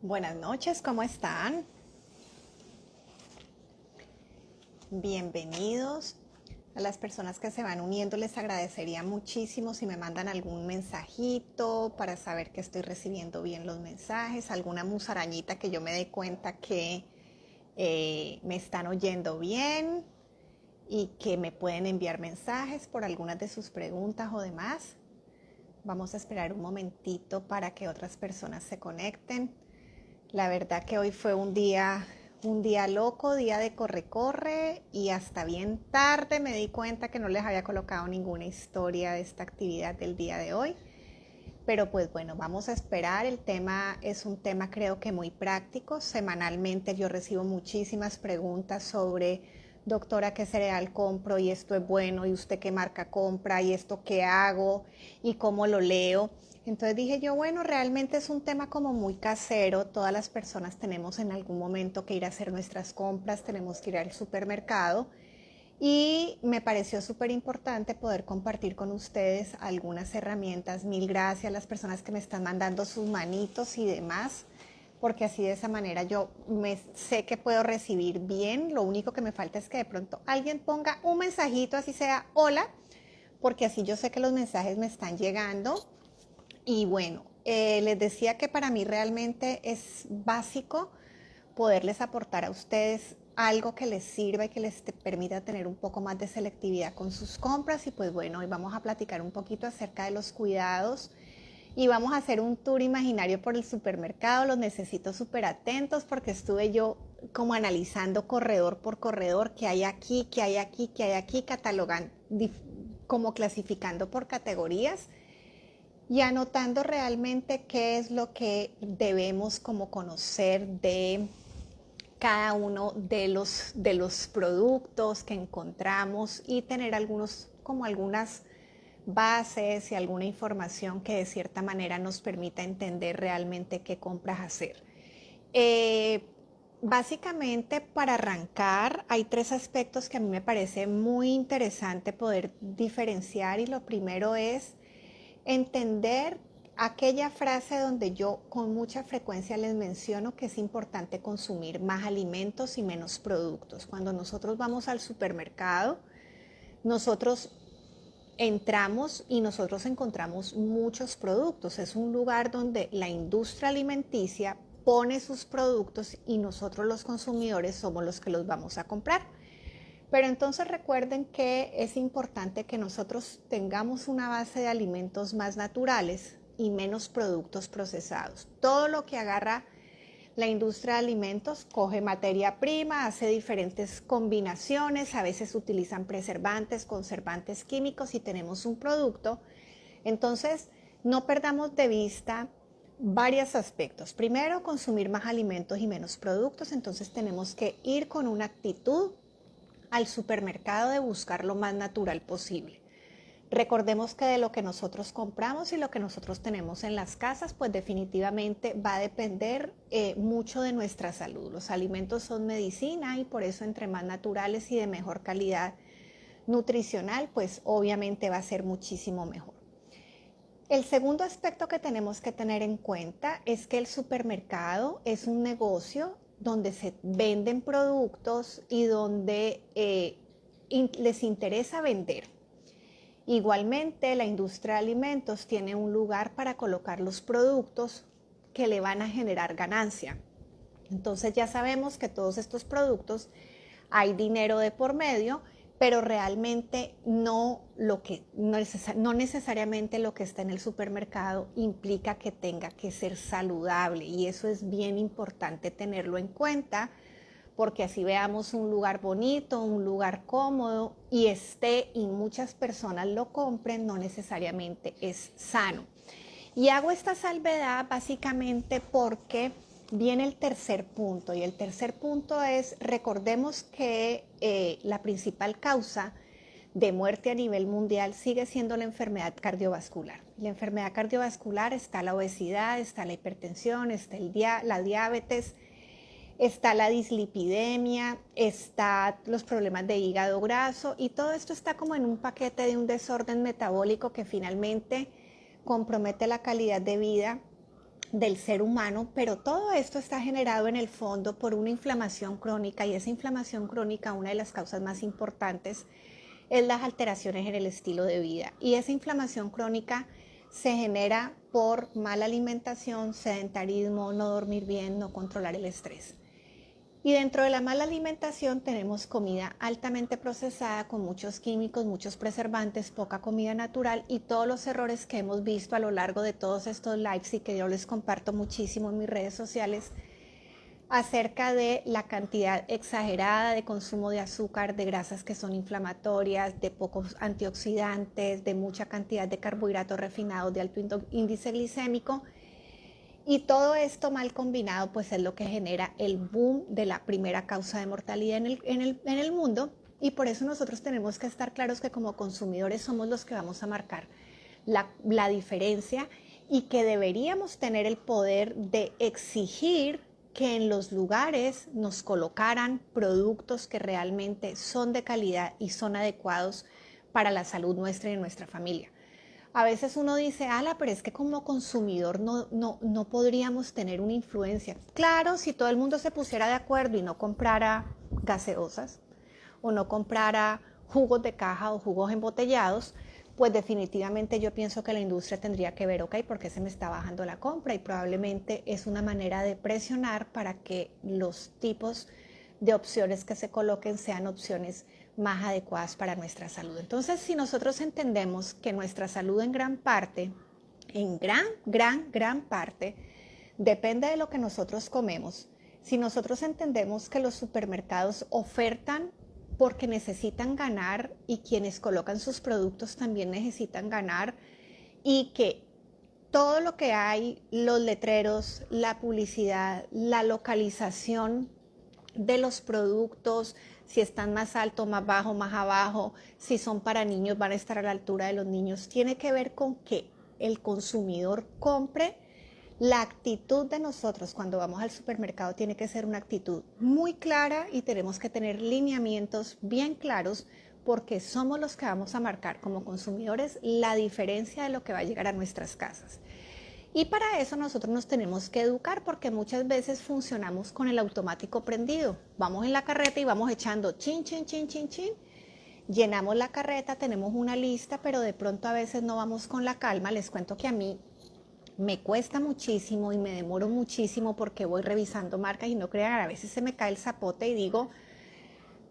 Buenas noches, ¿cómo están? Bienvenidos. A las personas que se van uniendo les agradecería muchísimo si me mandan algún mensajito para saber que estoy recibiendo bien los mensajes, alguna musarañita que yo me dé cuenta que me están oyendo bien y que me pueden enviar mensajes por algunas de sus preguntas o demás. Vamos a esperar un momentito para que otras personas se conecten. La verdad que hoy fue un día loco, día de corre-corre y hasta bien tarde me di cuenta que no les había colocado ninguna historia de esta actividad del día de hoy. Pero pues bueno, vamos a esperar. El tema es un tema creo que muy práctico. Semanalmente yo recibo muchísimas preguntas sobre, doctora, ¿qué cereal compro? Y esto es bueno, y usted qué marca compra, y esto qué hago, y cómo lo leo. Entonces dije yo, bueno, realmente es un tema como muy casero. Todas las personas tenemos en algún momento que ir a hacer nuestras compras, tenemos que ir al supermercado. Y me pareció súper importante poder compartir con ustedes algunas herramientas. Mil gracias a las personas que me están mandando sus manitos y demás, porque así de esa manera sé que puedo recibir bien. Lo único que me falta es que de pronto alguien ponga un mensajito, así sea hola, porque así yo sé que los mensajes me están llegando. Y bueno, les decía que para mí realmente es básico poderles aportar a ustedes algo que les sirva y que les permita tener un poco más de selectividad con sus compras. Y pues bueno, hoy vamos a platicar un poquito acerca de los cuidados y vamos a hacer un tour imaginario por el supermercado. Los necesito súper atentos porque estuve yo como analizando corredor por corredor qué hay aquí, qué hay aquí, qué hay aquí, catalogando, como clasificando por categorías y anotando realmente qué es lo que debemos como conocer de cada uno de los productos que encontramos y tener algunas bases y alguna información que de cierta manera nos permita entender realmente qué compras hacer. Eh, Básicamente, para arrancar, hay tres aspectos que a mí me parece muy interesante poder diferenciar, y lo primero es entender aquella frase donde yo con mucha frecuencia les menciono que es importante consumir más alimentos y menos productos. Cuando nosotros vamos al supermercado, nosotros entramos y nosotros encontramos muchos productos. Es un lugar donde la industria alimenticia pone sus productos y nosotros los consumidores somos los que los vamos a comprar. Pero entonces recuerden que es importante que nosotros tengamos una base de alimentos más naturales y menos productos procesados. Todo lo que agarra la industria de alimentos coge materia prima, hace diferentes combinaciones, a veces utilizan preservantes, conservantes químicos y tenemos un producto. Entonces, no perdamos de vista varios aspectos. Primero, consumir más alimentos y menos productos. Entonces, tenemos que ir con una actitud al supermercado de buscar lo más natural posible. Recordemos que de lo que nosotros compramos y lo que nosotros tenemos en las casas, pues definitivamente va a depender mucho de nuestra salud. Los alimentos son medicina y por eso entre más naturales y de mejor calidad nutricional, pues obviamente va a ser muchísimo mejor. El segundo aspecto que tenemos que tener en cuenta es que el supermercado es un negocio donde se venden productos y donde les interesa vender. Igualmente, la industria de alimentos tiene un lugar para colocar los productos que le van a generar ganancia. Entonces ya sabemos que todos estos productos hay dinero de por medio, pero realmente no necesariamente lo que está en el supermercado implica que tenga que ser saludable, y eso es bien importante tenerlo en cuenta, porque así veamos un lugar bonito, un lugar cómodo y muchas personas lo compren, no necesariamente es sano. Y hago esta salvedad básicamente porque viene el tercer punto, y el tercer punto es, recordemos que la principal causa de muerte a nivel mundial sigue siendo la enfermedad cardiovascular. La enfermedad cardiovascular está la obesidad, está la hipertensión, está la diabetes, está la dislipidemia, está los problemas de hígado graso, y todo esto está como en un paquete de un desorden metabólico que finalmente compromete la calidad de vida del ser humano, pero todo esto está generado en el fondo por una inflamación crónica, y esa inflamación crónica, una de las causas más importantes, es las alteraciones en el estilo de vida. Y esa inflamación crónica se genera por mala alimentación, sedentarismo, no dormir bien, no controlar el estrés. Y dentro de la mala alimentación tenemos comida altamente procesada con muchos químicos, muchos preservantes, poca comida natural y todos los errores que hemos visto a lo largo de todos estos lives y que yo les comparto muchísimo en mis redes sociales acerca de la cantidad exagerada de consumo de azúcar, de grasas que son inflamatorias, de pocos antioxidantes, de mucha cantidad de carbohidratos refinados de alto índice glicémico. Y todo esto mal combinado pues es lo que genera el boom de la primera causa de mortalidad en el mundo, y por eso nosotros tenemos que estar claros que como consumidores somos los que vamos a marcar la diferencia, y que deberíamos tener el poder de exigir que en los lugares nos colocaran productos que realmente son de calidad y son adecuados para la salud nuestra y de nuestra familia. A veces uno dice, ala, pero es que como consumidor no podríamos tener una influencia. Claro, si todo el mundo se pusiera de acuerdo y no comprara gaseosas o no comprara jugos de caja o jugos embotellados, pues definitivamente yo pienso que la industria tendría que ver, ok, ¿por qué se me está bajando la compra? Y probablemente es una manera de presionar para que los tipos de opciones que se coloquen sean opciones más adecuadas para nuestra salud. Entonces, si nosotros entendemos que nuestra salud en gran parte, gran parte, depende de lo que nosotros comemos, si nosotros entendemos que los supermercados ofertan porque necesitan ganar y quienes colocan sus productos también necesitan ganar, y que todo lo que hay, los letreros, la publicidad, la localización de los productos, si están más alto, más bajo, más abajo, si son para niños, van a estar a la altura de los niños, tiene que ver con que el consumidor compre. La actitud de nosotros cuando vamos al supermercado tiene que ser una actitud muy clara y tenemos que tener lineamientos bien claros, porque somos los que vamos a marcar como consumidores la diferencia de lo que va a llegar a nuestras casas. Y para eso nosotros nos tenemos que educar, porque muchas veces funcionamos con el automático prendido. Vamos en la carreta y vamos echando chin, chin, chin, chin, chin. Llenamos la carreta, tenemos una lista, pero de pronto a veces no vamos con la calma. Les cuento que a mí me cuesta muchísimo y me demoro muchísimo porque voy revisando marcas y no crean, a veces se me cae el zapote y digo,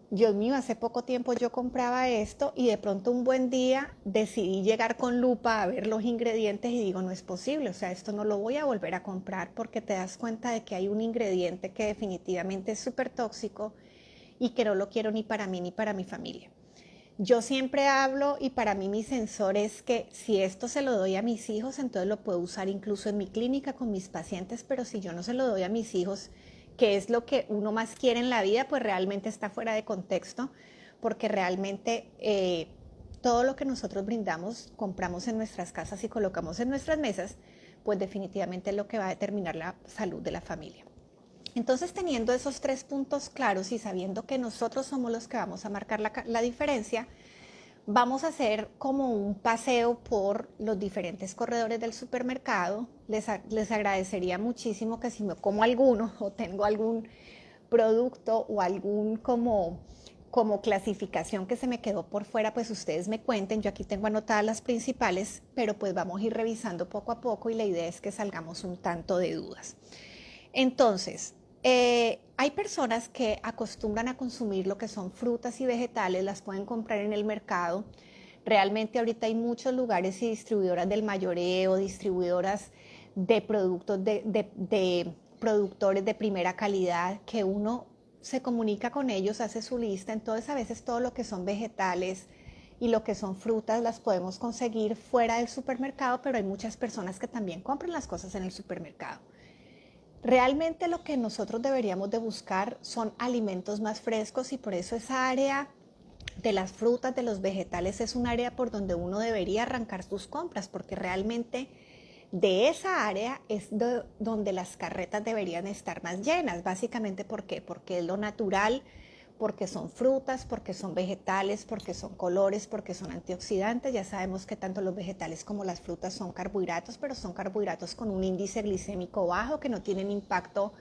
Dios mío, hace poco tiempo yo compraba esto y de pronto un buen día decidí llegar con lupa a ver los ingredientes y digo, no es posible, o sea, esto no lo voy a volver a comprar, porque te das cuenta de que hay un ingrediente que definitivamente es súper tóxico y que no lo quiero ni para mí ni para mi familia. Yo siempre hablo, y para mí mi sensor es que si esto se lo doy a mis hijos, entonces lo puedo usar incluso en mi clínica con mis pacientes, pero si yo no se lo doy a mis hijos, que es lo que uno más quiere en la vida, pues realmente está fuera de contexto, porque realmente todo lo que nosotros brindamos, compramos en nuestras casas y colocamos en nuestras mesas, pues definitivamente es lo que va a determinar la salud de la familia. Entonces, teniendo esos 3 puntos claros y sabiendo que nosotros somos los que vamos a marcar la diferencia, vamos a hacer como un paseo por los diferentes corredores del supermercado. Les agradecería muchísimo que si me como alguno o tengo algún producto o algún como clasificación que se me quedó por fuera, pues ustedes me cuenten. Yo aquí tengo anotadas las principales, pero pues vamos a ir revisando poco a poco y la idea es que salgamos un tanto de dudas. Entonces, hay personas que acostumbran a consumir lo que son frutas y vegetales, las pueden comprar en el mercado. Realmente ahorita hay muchos lugares y distribuidoras del mayoreo, distribuidoras de productos de productores de primera calidad, que uno se comunica con ellos, hace su lista. Entonces a veces todo lo que son vegetales y lo que son frutas las podemos conseguir fuera del supermercado, pero hay muchas personas que también compran las cosas en el supermercado. Realmente lo que nosotros deberíamos de buscar son alimentos más frescos, y por eso esa área de las frutas, de los vegetales, es un área por donde uno debería arrancar sus compras, porque realmente de esa área es donde las carretas deberían estar más llenas. Básicamente, ¿por qué? Porque es lo natural, porque son frutas, porque son vegetales, porque son colores, porque son antioxidantes. Ya sabemos que tanto los vegetales como las frutas son carbohidratos, pero son carbohidratos con un índice glicémico bajo que no tienen impacto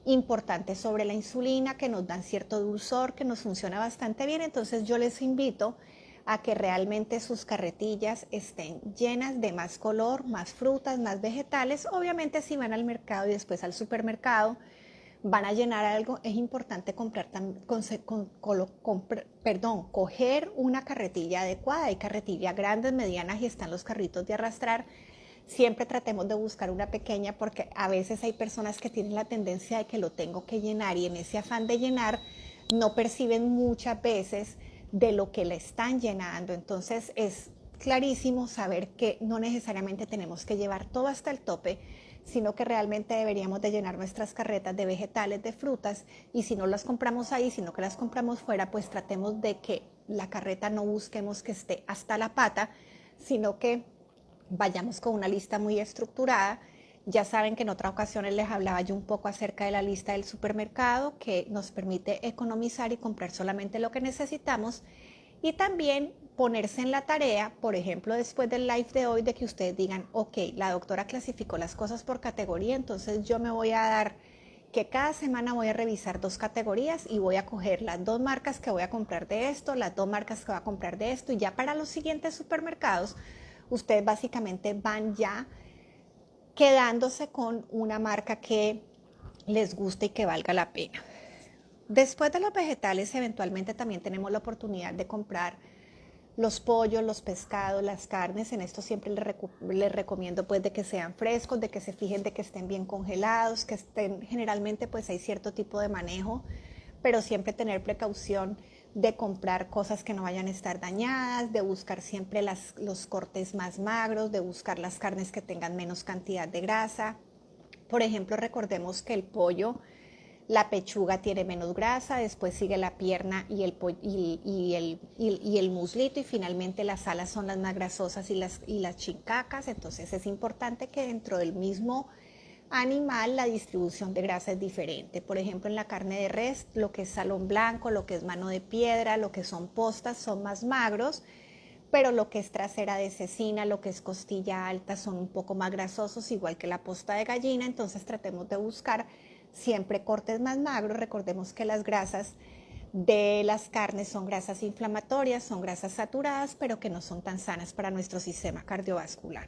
importante sobre la insulina, que nos dan cierto dulzor, que nos funciona bastante bien. Entonces yo les invito a que realmente sus carretillas estén llenas de más color, más frutas, más vegetales. Obviamente si van al mercado y después al supermercado van a llenar algo, es importante coger una carretilla adecuada. Hay carretillas grandes, medianas y están los carritos de arrastrar. Siempre tratemos de buscar una pequeña porque a veces hay personas que tienen la tendencia de que lo tengo que llenar y en ese afán de llenar no perciben muchas veces de lo que le están llenando. Entonces es clarísimo saber que no necesariamente tenemos que llevar todo hasta el tope, sino que realmente deberíamos de llenar nuestras carretas de vegetales, de frutas, y si no las compramos ahí, sino que las compramos fuera, pues tratemos de que la carreta no busquemos que esté hasta la pata, sino que vayamos con una lista muy estructurada. Ya saben que en otra ocasión les hablaba yo un poco acerca de la lista del supermercado que nos permite economizar y comprar solamente lo que necesitamos y también ponerse en la tarea, por ejemplo, después del live de hoy, de que ustedes digan, ok, la doctora clasificó las cosas por categoría, entonces yo me voy a dar que cada semana voy a revisar 2 categorías y voy a coger las 2 marcas que voy a comprar de esto, las 2 marcas que voy a comprar de esto y ya para los siguientes supermercados ustedes básicamente van ya quedándose con una marca que les guste y que valga la pena. Después de los vegetales, eventualmente también tenemos la oportunidad de comprar los pollos, los pescados, las carnes. En esto siempre les recomiendo pues de que sean frescos, de que se fijen de que estén bien congelados, que estén, generalmente pues hay cierto tipo de manejo, pero siempre tener precaución de comprar cosas que no vayan a estar dañadas, de buscar siempre los cortes más magros, de buscar las carnes que tengan menos cantidad de grasa. Por ejemplo, recordemos que el pollo, la pechuga tiene menos grasa, después sigue la pierna y el muslito y finalmente las alas son las más grasosas y las chincacas. Entonces es importante que dentro del mismo animal la distribución de grasa es diferente. Por ejemplo, en la carne de res, lo que es salón blanco, lo que es mano de piedra, lo que son postas son más magros, pero lo que es trasera de cecina, lo que es costilla alta son un poco más grasosos, igual que la posta de gallina. Entonces tratemos de buscar siempre cortes más magros. Recordemos que las grasas de las carnes son grasas inflamatorias, son grasas saturadas, pero que no son tan sanas para nuestro sistema cardiovascular.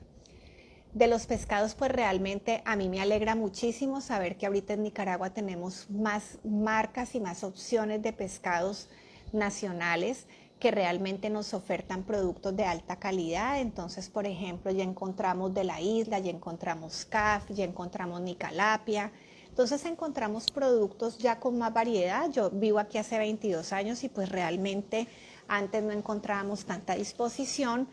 De los pescados, pues realmente a mí me alegra muchísimo saber que ahorita en Nicaragua tenemos más marcas y más opciones de pescados nacionales que realmente nos ofertan productos de alta calidad. Entonces, por ejemplo, ya encontramos de la isla, ya encontramos CAF, ya encontramos Nicalapia. Entonces encontramos productos ya con más variedad. Yo vivo aquí hace 22 años y pues realmente antes no encontrábamos tanta disposición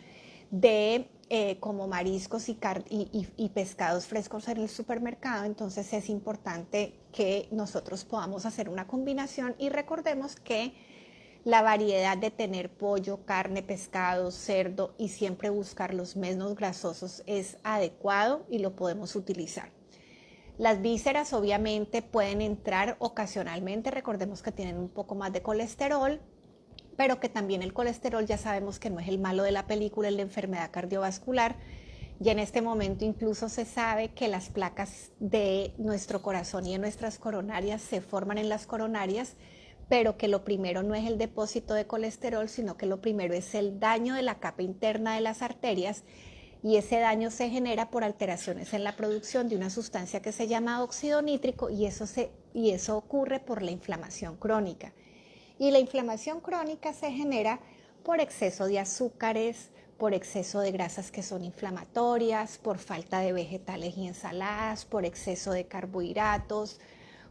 de como mariscos y pescados frescos en el supermercado. Entonces es importante que nosotros podamos hacer una combinación y recordemos que la variedad de tener pollo, carne, pescado, cerdo y siempre buscar los menos grasosos es adecuado y lo podemos utilizar. Las vísceras obviamente pueden entrar ocasionalmente, recordemos que tienen un poco más de colesterol, pero que también el colesterol ya sabemos que no es el malo de la película, es la enfermedad cardiovascular. Y en este momento incluso se sabe que las placas de nuestro corazón y de nuestras coronarias se forman en las coronarias, pero que lo primero no es el depósito de colesterol, sino que lo primero es el daño de la capa interna de las arterias y ese daño se genera por alteraciones en la producción de una sustancia que se llama óxido nítrico y eso ocurre por la inflamación crónica. Y la inflamación crónica se genera por exceso de azúcares, por exceso de grasas que son inflamatorias, por falta de vegetales y ensaladas, por exceso de carbohidratos,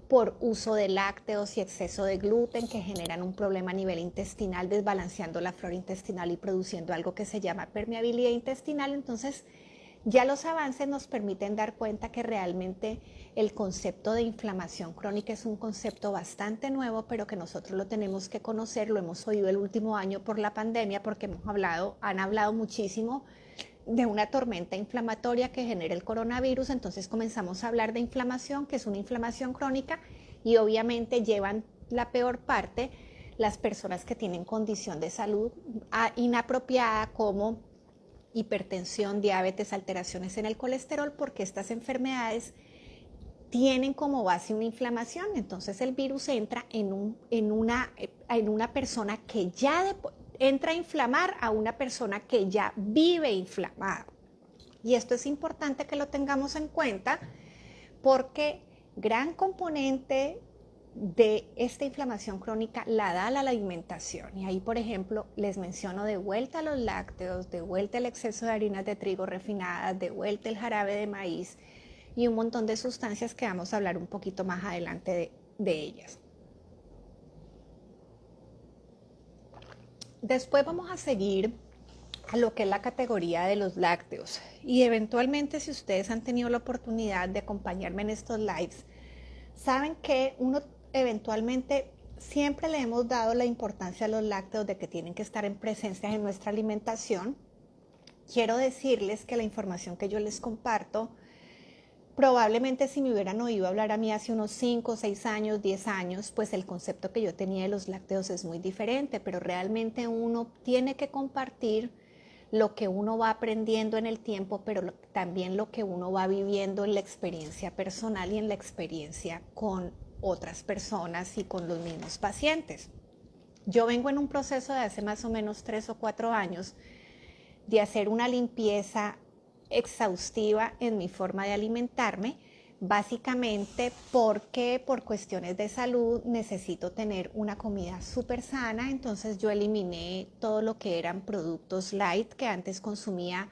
por uso de lácteos y exceso de gluten que generan un problema a nivel intestinal, desbalanceando la flora intestinal y produciendo algo que se llama permeabilidad intestinal. Entonces, ya los avances nos permiten dar cuenta que realmente el concepto de inflamación crónica es un concepto bastante nuevo, pero que nosotros lo tenemos que conocer. Lo hemos oído el último año por la pandemia porque han hablado muchísimo de una tormenta inflamatoria que genera el coronavirus. Entonces comenzamos a hablar de inflamación, que es una inflamación crónica, y obviamente llevan la peor parte las personas que tienen condición de salud inapropiada como hipertensión, diabetes, alteraciones en el colesterol, porque estas enfermedades tienen como base una inflamación. Entonces el virus entra en una persona que ya entra a inflamar a una persona que ya vive inflamada. Y esto es importante que lo tengamos en cuenta porque gran componente de esta inflamación crónica la da la alimentación. Y ahí, por ejemplo, les menciono de vuelta los lácteos, de vuelta el exceso de harinas de trigo refinadas, de vuelta el jarabe de maíz y un montón de sustancias que vamos a hablar un poquito más adelante de ellas. Después vamos a seguir a lo que es la categoría de los lácteos, y eventualmente, si ustedes han tenido la oportunidad de acompañarme en estos lives, saben que uno eventualmente siempre le hemos dado la importancia a los lácteos, de que tienen que estar en presencia en nuestra alimentación. Quiero decirles que la información que yo les comparto, probablemente si me hubieran oído hablar a mí hace unos 5, 6 años, 10 años, pues el concepto que yo tenía de los lácteos es muy diferente, pero realmente uno tiene que compartir lo que uno va aprendiendo en el tiempo, pero también lo que uno va viviendo en la experiencia personal y en la experiencia con otras personas y con los mismos pacientes. Yo vengo en un proceso de hace más o menos 3 o 4 años de hacer una limpieza exhaustiva en mi forma de alimentarme, básicamente porque por cuestiones de salud necesito tener una comida súper sana. Entonces yo eliminé todo lo que eran productos light, que antes consumía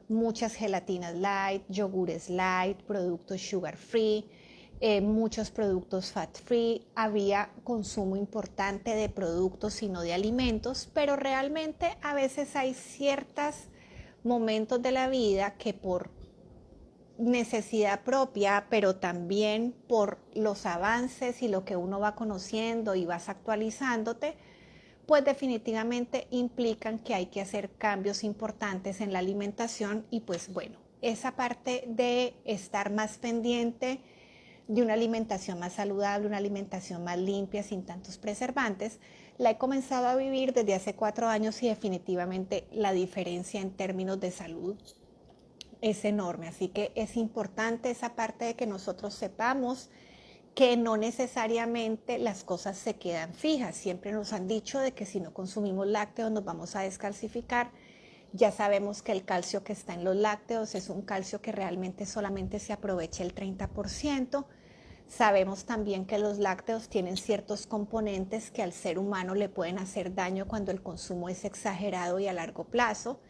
muchas gelatinas light, yogures light, productos sugar free, muchos productos fat free. Había consumo importante de productos y no de alimentos, pero realmente a veces hay ciertos momentos de la vida que por necesidad propia, pero también por los avances y lo que uno va conociendo y vas actualizándote, pues definitivamente implican que hay que hacer cambios importantes en la alimentación. Y pues bueno, esa parte de estar más pendiente de una alimentación más saludable, una alimentación más limpia, sin tantos preservantes, la he comenzado a vivir desde hace 4 años, y definitivamente la diferencia en términos de salud es enorme. Así que es importante esa parte de que nosotros sepamos que no necesariamente las cosas se quedan fijas. Siempre nos han dicho de que si no consumimos lácteos nos vamos a descalcificar. Ya sabemos que el calcio que está en los lácteos es un calcio que realmente solamente se aprovecha el 30%. Sabemos también que los lácteos tienen ciertos componentes que al ser humano le pueden hacer daño cuando el consumo es exagerado y a largo plazo,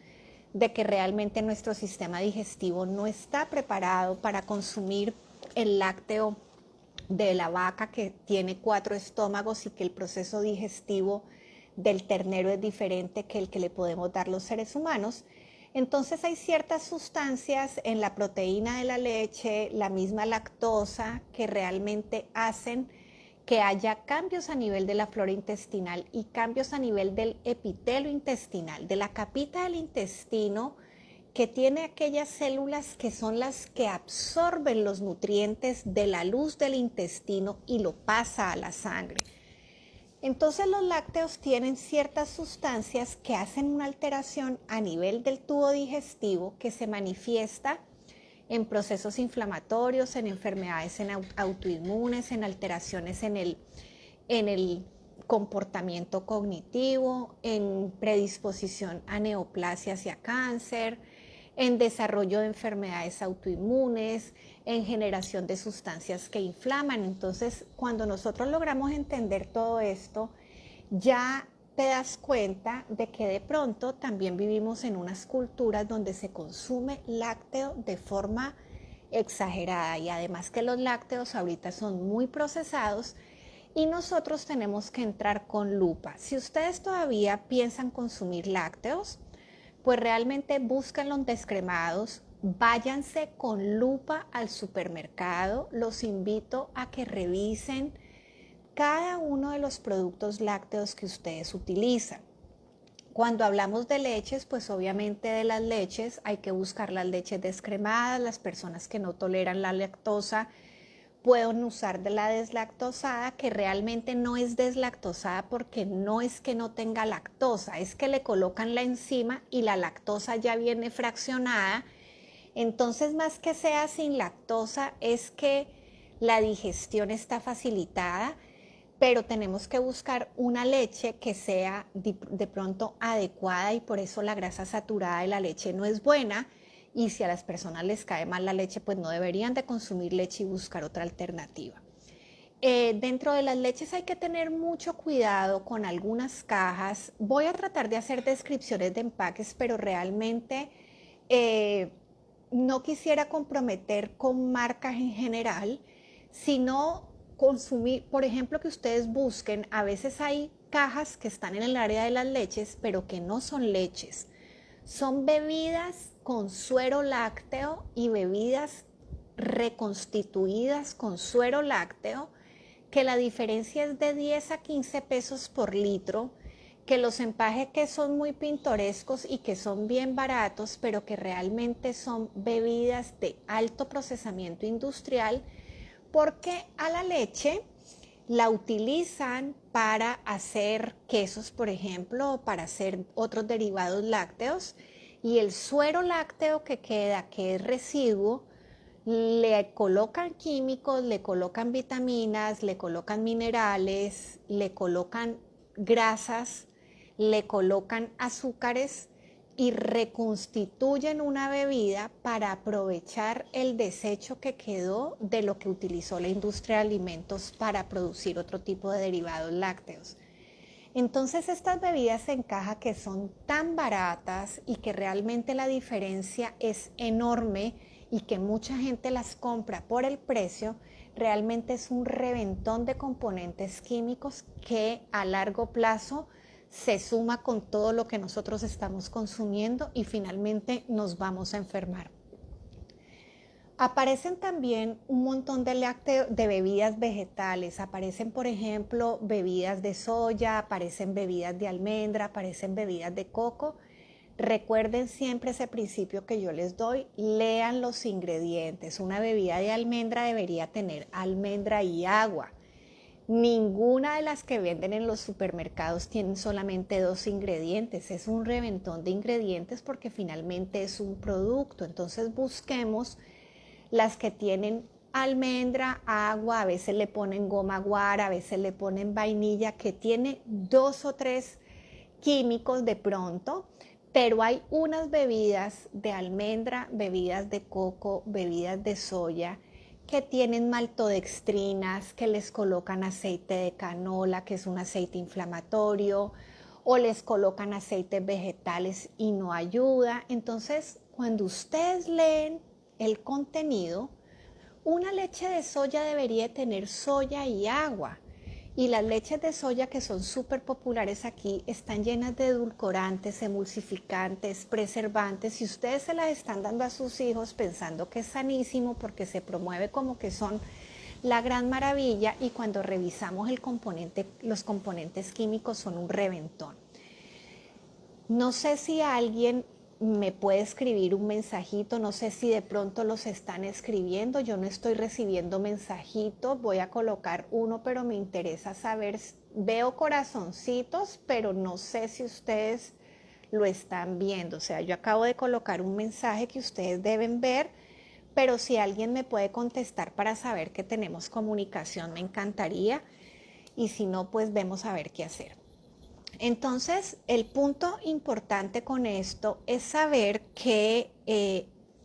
de que realmente nuestro sistema digestivo no está preparado para consumir el lácteo de la vaca, que tiene 4 estómagos, y que el proceso digestivo del ternero es diferente que el que le podemos dar los seres humanos. Entonces hay ciertas sustancias en la proteína de la leche, la misma lactosa, que realmente hacen que haya cambios a nivel de la flora intestinal y cambios a nivel del epitelio intestinal, de la capita del intestino, que tiene aquellas células que son las que absorben los nutrientes de la luz del intestino y lo pasa a la sangre. Entonces los lácteos tienen ciertas sustancias que hacen una alteración a nivel del tubo digestivo, que se manifiesta en procesos inflamatorios, en enfermedades autoinmunes, en alteraciones en el comportamiento cognitivo, en predisposición a neoplasias y a cáncer, en desarrollo de enfermedades autoinmunes, en generación de sustancias que inflaman. Entonces, cuando nosotros logramos entender todo esto, ya te das cuenta de que de pronto también vivimos en unas culturas donde se consume lácteo de forma exagerada, y además que los lácteos ahorita son muy procesados y nosotros tenemos que entrar con lupa. Si ustedes todavía piensan consumir lácteos, pues realmente buscan los descremados, váyanse con lupa al supermercado. Los invito a que revisen cada uno de los productos lácteos que ustedes utilizan. Cuando hablamos de leches, pues obviamente de las leches hay que buscar las leches descremadas. Las personas que no toleran la lactosa pueden usar de la deslactosada, que realmente no es deslactosada porque no es que no tenga lactosa, es que le colocan la enzima y la lactosa ya viene fraccionada. Entonces, más que sea sin lactosa, es que la digestión está facilitada, pero tenemos que buscar una leche que sea de pronto adecuada, y por eso la grasa saturada de la leche no es buena. Y si a las personas les cae mal la leche, pues no deberían de consumir leche y buscar otra alternativa. Dentro de las leches hay que tener mucho cuidado con algunas cajas. Voy a tratar de hacer descripciones de empaques, pero realmente eh, no quisiera comprometer con marcas en general, sino consumir, por ejemplo, que ustedes busquen, a veces hay cajas que están en el área de las leches, pero que no son leches. Son bebidas con suero lácteo y bebidas reconstituidas con suero lácteo, que la diferencia es de 10 a 15 pesos por litro, que los empaques que son muy pintorescos y que son bien baratos, pero que realmente son bebidas de alto procesamiento industrial, porque a la leche la utilizan para hacer quesos, por ejemplo, o para hacer otros derivados lácteos, y el suero lácteo que queda, que es residuo, le colocan químicos, le colocan vitaminas, le colocan minerales, le colocan grasas, le colocan azúcares y reconstituyen una bebida para aprovechar el desecho que quedó de lo que utilizó la industria de alimentos para producir otro tipo de derivados lácteos. Entonces estas bebidas en caja, que son tan baratas y que realmente la diferencia es enorme y que mucha gente las compra por el precio, realmente es un reventón de componentes químicos que a largo plazo se suma con todo lo que nosotros estamos consumiendo y finalmente nos vamos a enfermar. Aparecen también un montón de bebidas vegetales. Aparecen, por ejemplo, bebidas de soya, aparecen bebidas de almendra, aparecen bebidas de coco. Recuerden siempre ese principio que yo les doy: lean los ingredientes. Una bebida de almendra debería tener almendra y agua. Ninguna de las que venden en los supermercados tienen solamente 2 ingredientes. Es un reventón de ingredientes porque finalmente es un producto. Entonces busquemos las que tienen almendra, agua, a veces le ponen goma guara, a veces le ponen vainilla, que tiene 2 o 3 químicos de pronto, pero hay unas bebidas de almendra, bebidas de coco, bebidas de soya, que tienen maltodextrinas, que les colocan aceite de canola, que es un aceite inflamatorio, o les colocan aceites vegetales y no ayuda. Entonces, cuando ustedes leen el contenido, una leche de soya debería tener soya y agua. Y las leches de soya, que son súper populares aquí, están llenas de edulcorantes, emulsificantes, preservantes, y ustedes se las están dando a sus hijos pensando que es sanísimo porque se promueve como que son la gran maravilla, y cuando revisamos los componentes químicos son un reventón. No sé si alguien me puede escribir un mensajito, no sé si de pronto los están escribiendo, yo no estoy recibiendo mensajitos, voy a colocar uno, pero me interesa saber, veo corazoncitos, pero no sé si ustedes lo están viendo. O sea, yo acabo de colocar un mensaje que ustedes deben ver, pero si alguien me puede contestar para saber que tenemos comunicación, me encantaría, y si no, pues vemos a ver qué hacer. Entonces, el punto importante con esto es saber que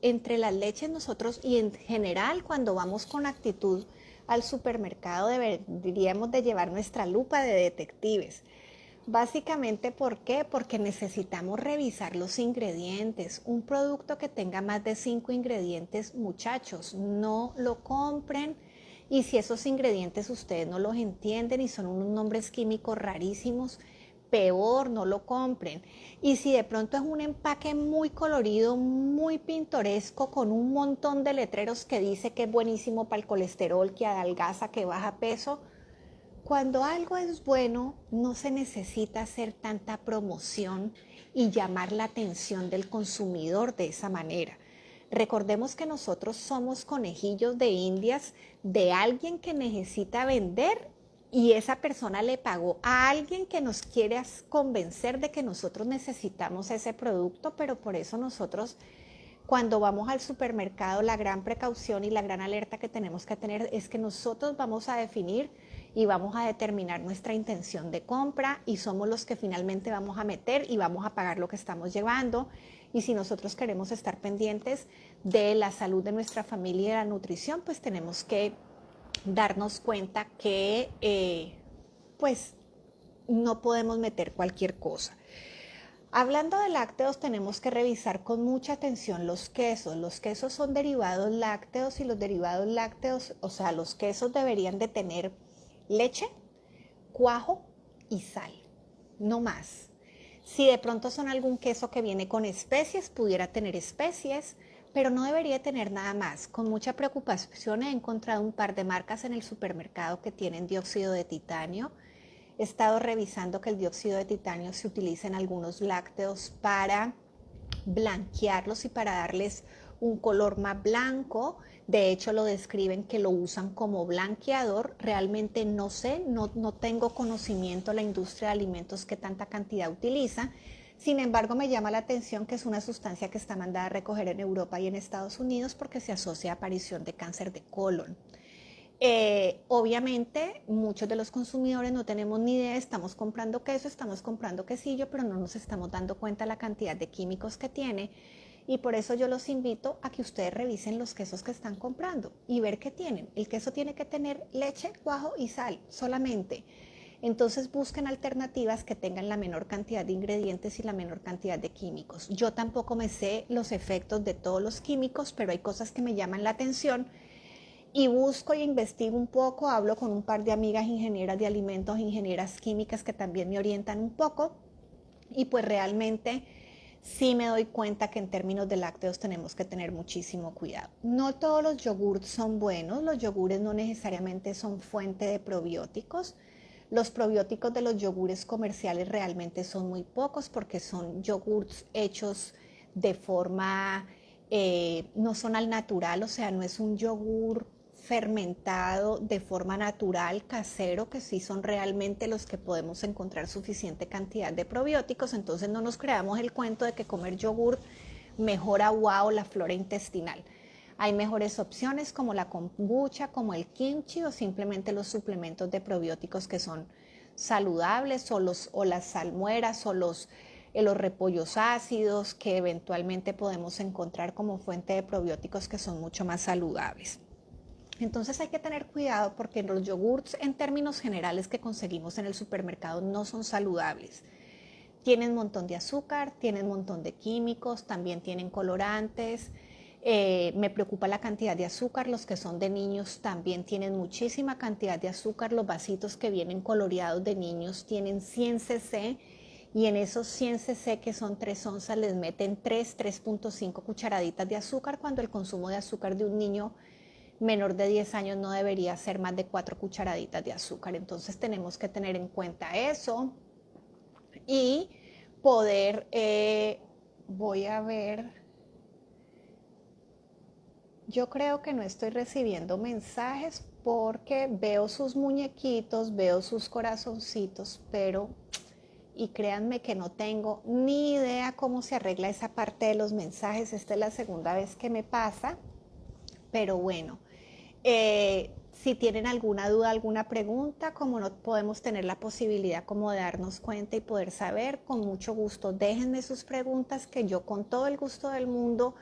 entre las leches nosotros, y en general cuando vamos con actitud al supermercado, deberíamos de llevar nuestra lupa de detectives. Básicamente, ¿por qué? Porque necesitamos revisar los ingredientes. Un producto que tenga más de 5 ingredientes, muchachos, no lo compren. Y si esos ingredientes ustedes no los entienden y son unos nombres químicos rarísimos, peor, no lo compren. Y si de pronto es un empaque muy colorido, muy pintoresco, con un montón de letreros que dice que es buenísimo para el colesterol, que adelgaza, que baja peso, cuando algo es bueno, no se necesita hacer tanta promoción y llamar la atención del consumidor de esa manera. Recordemos que nosotros somos conejillos de indias de alguien que necesita vender y esa persona le pagó a alguien que nos quiere convencer de que nosotros necesitamos ese producto, pero por eso nosotros cuando vamos al supermercado la gran precaución y la gran alerta que tenemos que tener es que nosotros vamos a definir y vamos a determinar nuestra intención de compra y somos los que finalmente vamos a meter y vamos a pagar lo que estamos llevando. Y si nosotros queremos estar pendientes de la salud de nuestra familia y de la nutrición, pues tenemos que darnos cuenta que pues no podemos meter cualquier cosa. Hablando de lácteos, tenemos que revisar con mucha atención los quesos. Los quesos son derivados lácteos y los derivados lácteos, o sea, los quesos deberían de tener leche, cuajo y sal, no más. Si de pronto son algún queso que viene con especies, pudiera tener especies, pero no debería tener nada más. Con mucha preocupación he encontrado un par de marcas en el supermercado que tienen dióxido de titanio. He estado revisando que el dióxido de titanio se utiliza en algunos lácteos para blanquearlos y para darles un color más blanco. De hecho, lo describen que lo usan como blanqueador. Realmente no sé, no tengo conocimiento de la industria de alimentos que tanta cantidad utiliza. Sin embargo, me llama la atención que es una sustancia que está mandada a recoger en Europa y en Estados Unidos porque se asocia a aparición de cáncer de colon. Obviamente muchos de los consumidores no tenemos ni idea, estamos comprando queso, estamos comprando quesillo, pero no nos estamos dando cuenta de la cantidad de químicos que tiene y por eso yo los invito a que ustedes revisen los quesos que están comprando y ver qué tienen. El queso tiene que tener leche, cuajo y sal solamente. Entonces busquen alternativas que tengan la menor cantidad de ingredientes y la menor cantidad de químicos. Yo tampoco me sé los efectos de todos los químicos, pero hay cosas que me llaman la atención y busco y investigo un poco, hablo con un par de amigas ingenieras de alimentos, ingenieras químicas que también me orientan un poco y pues realmente sí me doy cuenta que en términos de lácteos tenemos que tener muchísimo cuidado. No todos los yogurts son buenos, los yogures no necesariamente son fuente de probióticos. Los probióticos de los yogures comerciales realmente son muy pocos porque son yogurts hechos de forma, no son al natural, o sea, no es un yogur fermentado de forma natural, casero, que sí son realmente los que podemos encontrar suficiente cantidad de probióticos. Entonces no nos creamos el cuento de que comer yogur mejora wow la flora intestinal. Hay mejores opciones como la kombucha, como el kimchi o simplemente los suplementos de probióticos que son saludables o las salmueras o los repollos ácidos que eventualmente podemos encontrar como fuente de probióticos que son mucho más saludables. Entonces hay que tener cuidado porque los yogurts en términos generales que conseguimos en el supermercado no son saludables. Tienen un montón de azúcar, tienen un montón de químicos, también tienen colorantes. Me preocupa la cantidad de azúcar, los que son de niños también tienen muchísima cantidad de azúcar. Los vasitos que vienen coloreados de niños tienen 100 cc y en esos 100 cc que son 3 onzas les meten 3.5 cucharaditas de azúcar cuando el consumo de azúcar de un niño menor de 10 años no debería ser más de 4 cucharaditas de azúcar. Entonces tenemos que tener en cuenta eso y poder, voy a ver, yo creo que no estoy recibiendo mensajes porque veo sus muñequitos, veo sus corazoncitos, pero, y créanme que no tengo ni idea cómo se arregla esa parte de los mensajes. Esta es la segunda vez que me pasa, pero bueno. Si tienen alguna duda, alguna pregunta, como no podemos tener la posibilidad como de darnos cuenta y poder saber, con mucho gusto déjenme sus preguntas que yo con todo el gusto del mundo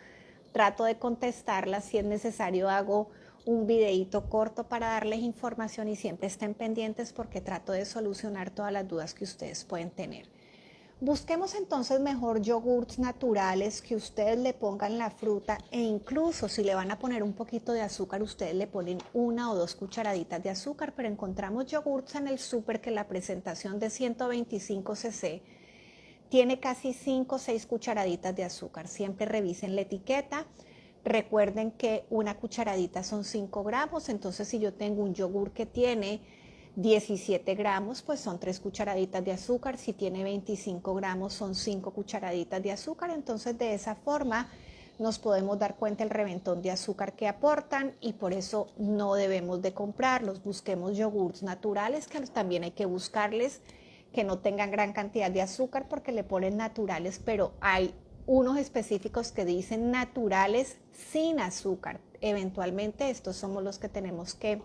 trato de contestarlas. Si es necesario hago un videíto corto para darles información y siempre estén pendientes porque trato de solucionar todas las dudas que ustedes pueden tener. Busquemos entonces mejor yogurts naturales que ustedes le pongan la fruta e incluso si le van a poner un poquito de azúcar, ustedes le ponen 1 o 2 cucharaditas de azúcar, pero encontramos yogurts en el súper que la presentación de 125 cc tiene casi 5 o 6 cucharaditas de azúcar. Siempre revisen la etiqueta. Recuerden que una cucharadita son 5 gramos, entonces si yo tengo un yogur que tiene 17 gramos, pues son 3 cucharaditas de azúcar. Si tiene 25 gramos, son 5 cucharaditas de azúcar. Entonces, de esa forma, nos podemos dar cuenta el reventón de azúcar que aportan y por eso no debemos de comprarlos. Busquemos yogurts naturales, que también hay que buscarles que no tengan gran cantidad de azúcar porque le ponen naturales, pero hay unos específicos que dicen naturales sin azúcar. Eventualmente estos somos los que tenemos que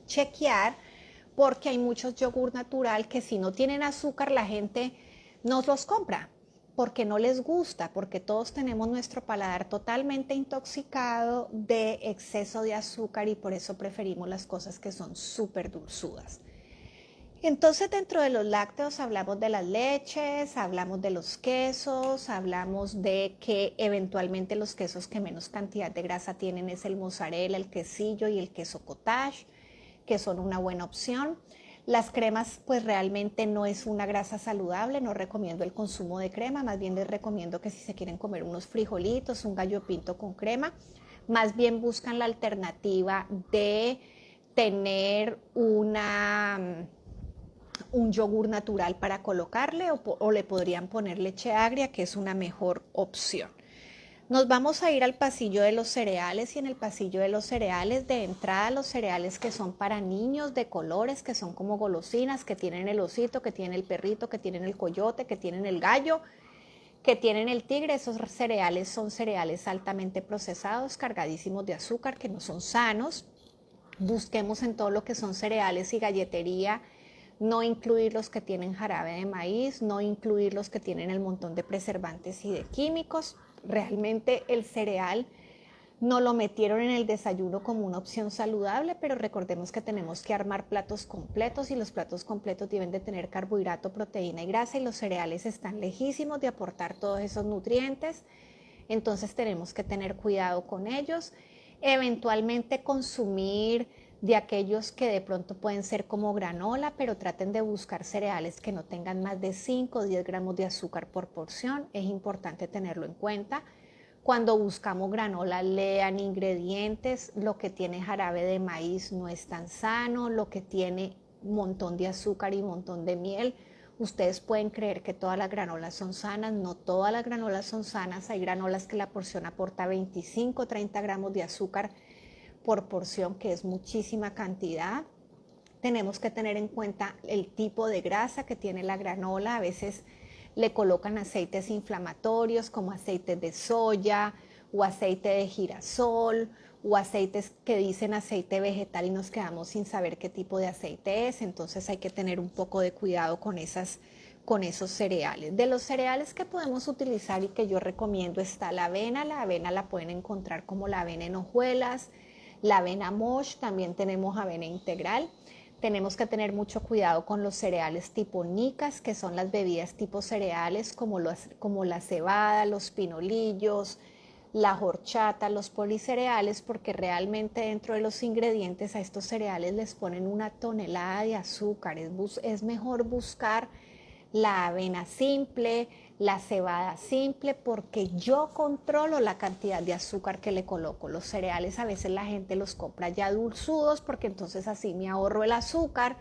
chequear porque hay muchos yogur natural que si no tienen azúcar la gente no los compra porque no les gusta, porque todos tenemos nuestro paladar totalmente intoxicado de exceso de azúcar y por eso preferimos las cosas que son súper dulzudas. Entonces dentro de los lácteos hablamos de las leches, hablamos de los quesos, hablamos de que eventualmente los quesos que menos cantidad de grasa tienen es el mozzarella, el quesillo y el queso cottage, que son una buena opción. Las cremas pues realmente no es una grasa saludable, no recomiendo el consumo de crema, más bien les recomiendo que si se quieren comer unos frijolitos, un gallo pinto con crema, más bien buscan la alternativa de tener un yogur natural para colocarle o le podrían poner leche agria, que es una mejor opción. Nos vamos a ir al pasillo de los cereales y en el pasillo de los cereales, de entrada los cereales que son para niños de colores, que son como golosinas, que tienen el osito, que tienen el perrito, que tienen el coyote, que tienen el gallo, que tienen el tigre. Esos cereales son cereales altamente procesados, cargadísimos de azúcar, que no son sanos. Busquemos en todo lo que son cereales y galletería, no incluir los que tienen jarabe de maíz, no incluir los que tienen el montón de preservantes y de químicos. Realmente el cereal no lo metieron en el desayuno como una opción saludable, pero recordemos que tenemos que armar platos completos y los platos completos deben de tener carbohidrato, proteína y grasa y los cereales están lejísimos de aportar todos esos nutrientes, entonces tenemos que tener cuidado con ellos. Eventualmente consumir de aquellos que de pronto pueden ser como granola, pero traten de buscar cereales que no tengan más de 5 o 10 gramos de azúcar por porción. Es importante tenerlo en cuenta. Cuando buscamos granola, lean ingredientes. Lo que tiene jarabe de maíz no es tan sano. Lo que tiene un montón de azúcar y un montón de miel. Ustedes pueden creer que todas las granolas son sanas. No todas las granolas son sanas. Hay granolas que la porción aporta 25 o 30 gramos de azúcar por porción, que es muchísima cantidad. Tenemos que tener en cuenta el tipo de grasa que tiene la granola. A veces le colocan aceites inflamatorios como aceites de soya o aceite de girasol o aceites que dicen aceite vegetal y nos quedamos sin saber qué tipo de aceite es. Entonces hay que tener un poco de cuidado con esos cereales. De los cereales que podemos utilizar y que yo recomiendo está la avena. La avena la pueden encontrar como la avena en hojuelas, la avena mosh, también tenemos avena integral. Tenemos que tener mucho cuidado con los cereales tipo nicas, que son las bebidas tipo cereales como la cebada, los pinolillos, la horchata, los policereales, porque realmente dentro de los ingredientes a estos cereales les ponen una tonelada de azúcar. Es mejor buscar la avena simple, la cebada simple, porque yo controlo la cantidad de azúcar que le coloco. Los cereales a veces la gente los compra ya dulzudos porque entonces así me ahorro el azúcar.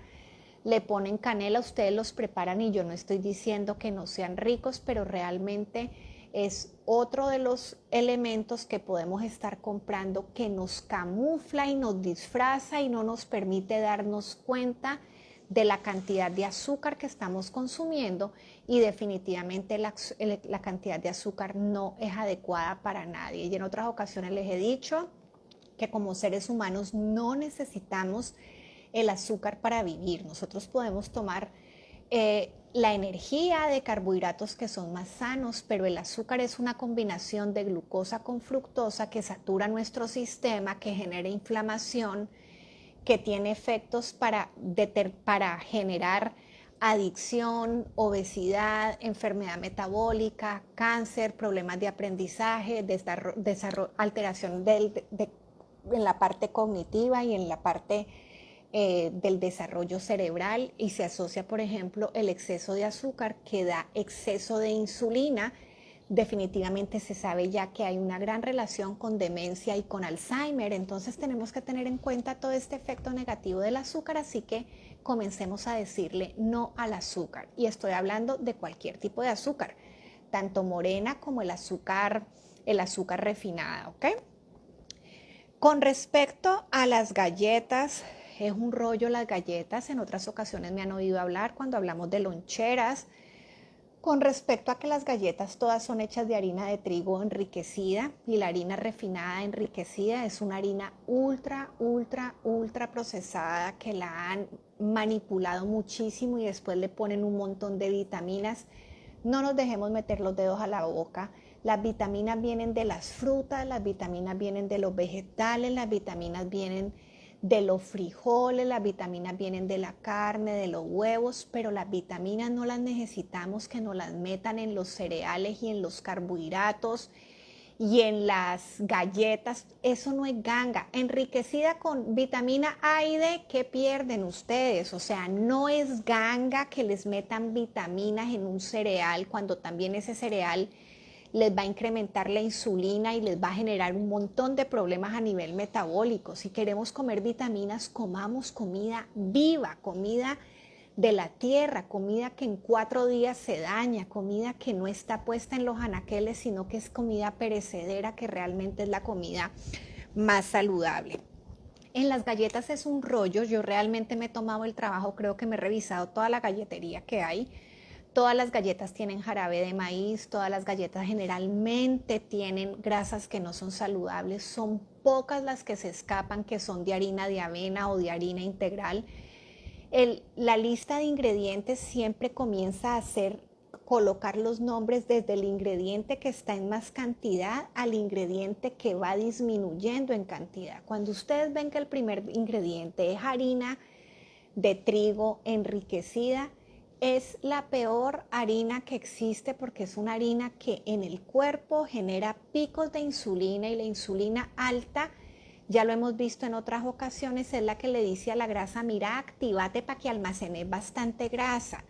Le ponen canela, ustedes los preparan y yo no estoy diciendo que no sean ricos, pero realmente es otro de los elementos que podemos estar comprando que nos camufla y nos disfraza y no nos permite darnos cuenta de la cantidad de azúcar que estamos consumiendo y definitivamente la cantidad de azúcar no es adecuada para nadie. Y en otras ocasiones les he dicho que como seres humanos no necesitamos el azúcar para vivir. Nosotros podemos tomar la energía de carbohidratos que son más sanos, pero el azúcar es una combinación de glucosa con fructosa que satura nuestro sistema, que genera inflamación, que tiene efectos para generar adicción, obesidad, enfermedad metabólica, cáncer, problemas de aprendizaje, alteración en la parte cognitiva y en la parte del desarrollo cerebral, y se asocia, por ejemplo, el exceso de azúcar que da exceso de insulina. Definitivamente se sabe ya que hay una gran relación con demencia y con Alzheimer, entonces tenemos que tener en cuenta todo este efecto negativo del azúcar, así que comencemos a decirle no al azúcar. Y estoy hablando de cualquier tipo de azúcar, tanto morena como el azúcar el azúcar refinada, ¿ok? Con respecto a las galletas, es un rollo las galletas. En otras ocasiones me han oído hablar cuando hablamos de loncheras. Con respecto a que las galletas todas son hechas de harina de trigo enriquecida y la harina refinada enriquecida es una harina ultra procesada que la han manipulado muchísimo y después le ponen un montón de vitaminas. No nos dejemos meter los dedos a la boca. Las vitaminas vienen de las frutas, las vitaminas vienen de los vegetales, las vitaminas vienen de los frijoles, las vitaminas vienen de la carne, de los huevos, pero las vitaminas no las necesitamos que nos las metan en los cereales y en los carbohidratos y en las galletas. Eso no es ganga. Enriquecida con vitamina A y D, ¿qué pierden ustedes? O sea, no es ganga que les metan vitaminas en un cereal cuando también ese cereal les va a incrementar la insulina y les va a generar un montón de problemas a nivel metabólico. Si queremos comer vitaminas, comamos comida viva, comida de la tierra, comida que en 4 días se daña, comida que no está puesta en los anaqueles, sino que es comida perecedera, que realmente es la comida más saludable. En las galletas es un rollo. Yo realmente me he tomado el trabajo, creo que me he revisado toda la galletería que hay. Todas las galletas tienen jarabe de maíz, todas las galletas generalmente tienen grasas que no son saludables, son pocas las que se escapan que son de harina de avena o de harina integral. La lista de ingredientes siempre comienza a colocar los nombres desde el ingrediente que está en más cantidad al ingrediente que va disminuyendo en cantidad. Cuando ustedes ven que el primer ingrediente es harina de trigo enriquecida, es la peor harina que existe porque es una harina que en el cuerpo genera picos de insulina y la insulina alta, ya lo hemos visto en otras ocasiones, es la que le dice a la grasa, mira, actívate para que almacenes bastante grasa.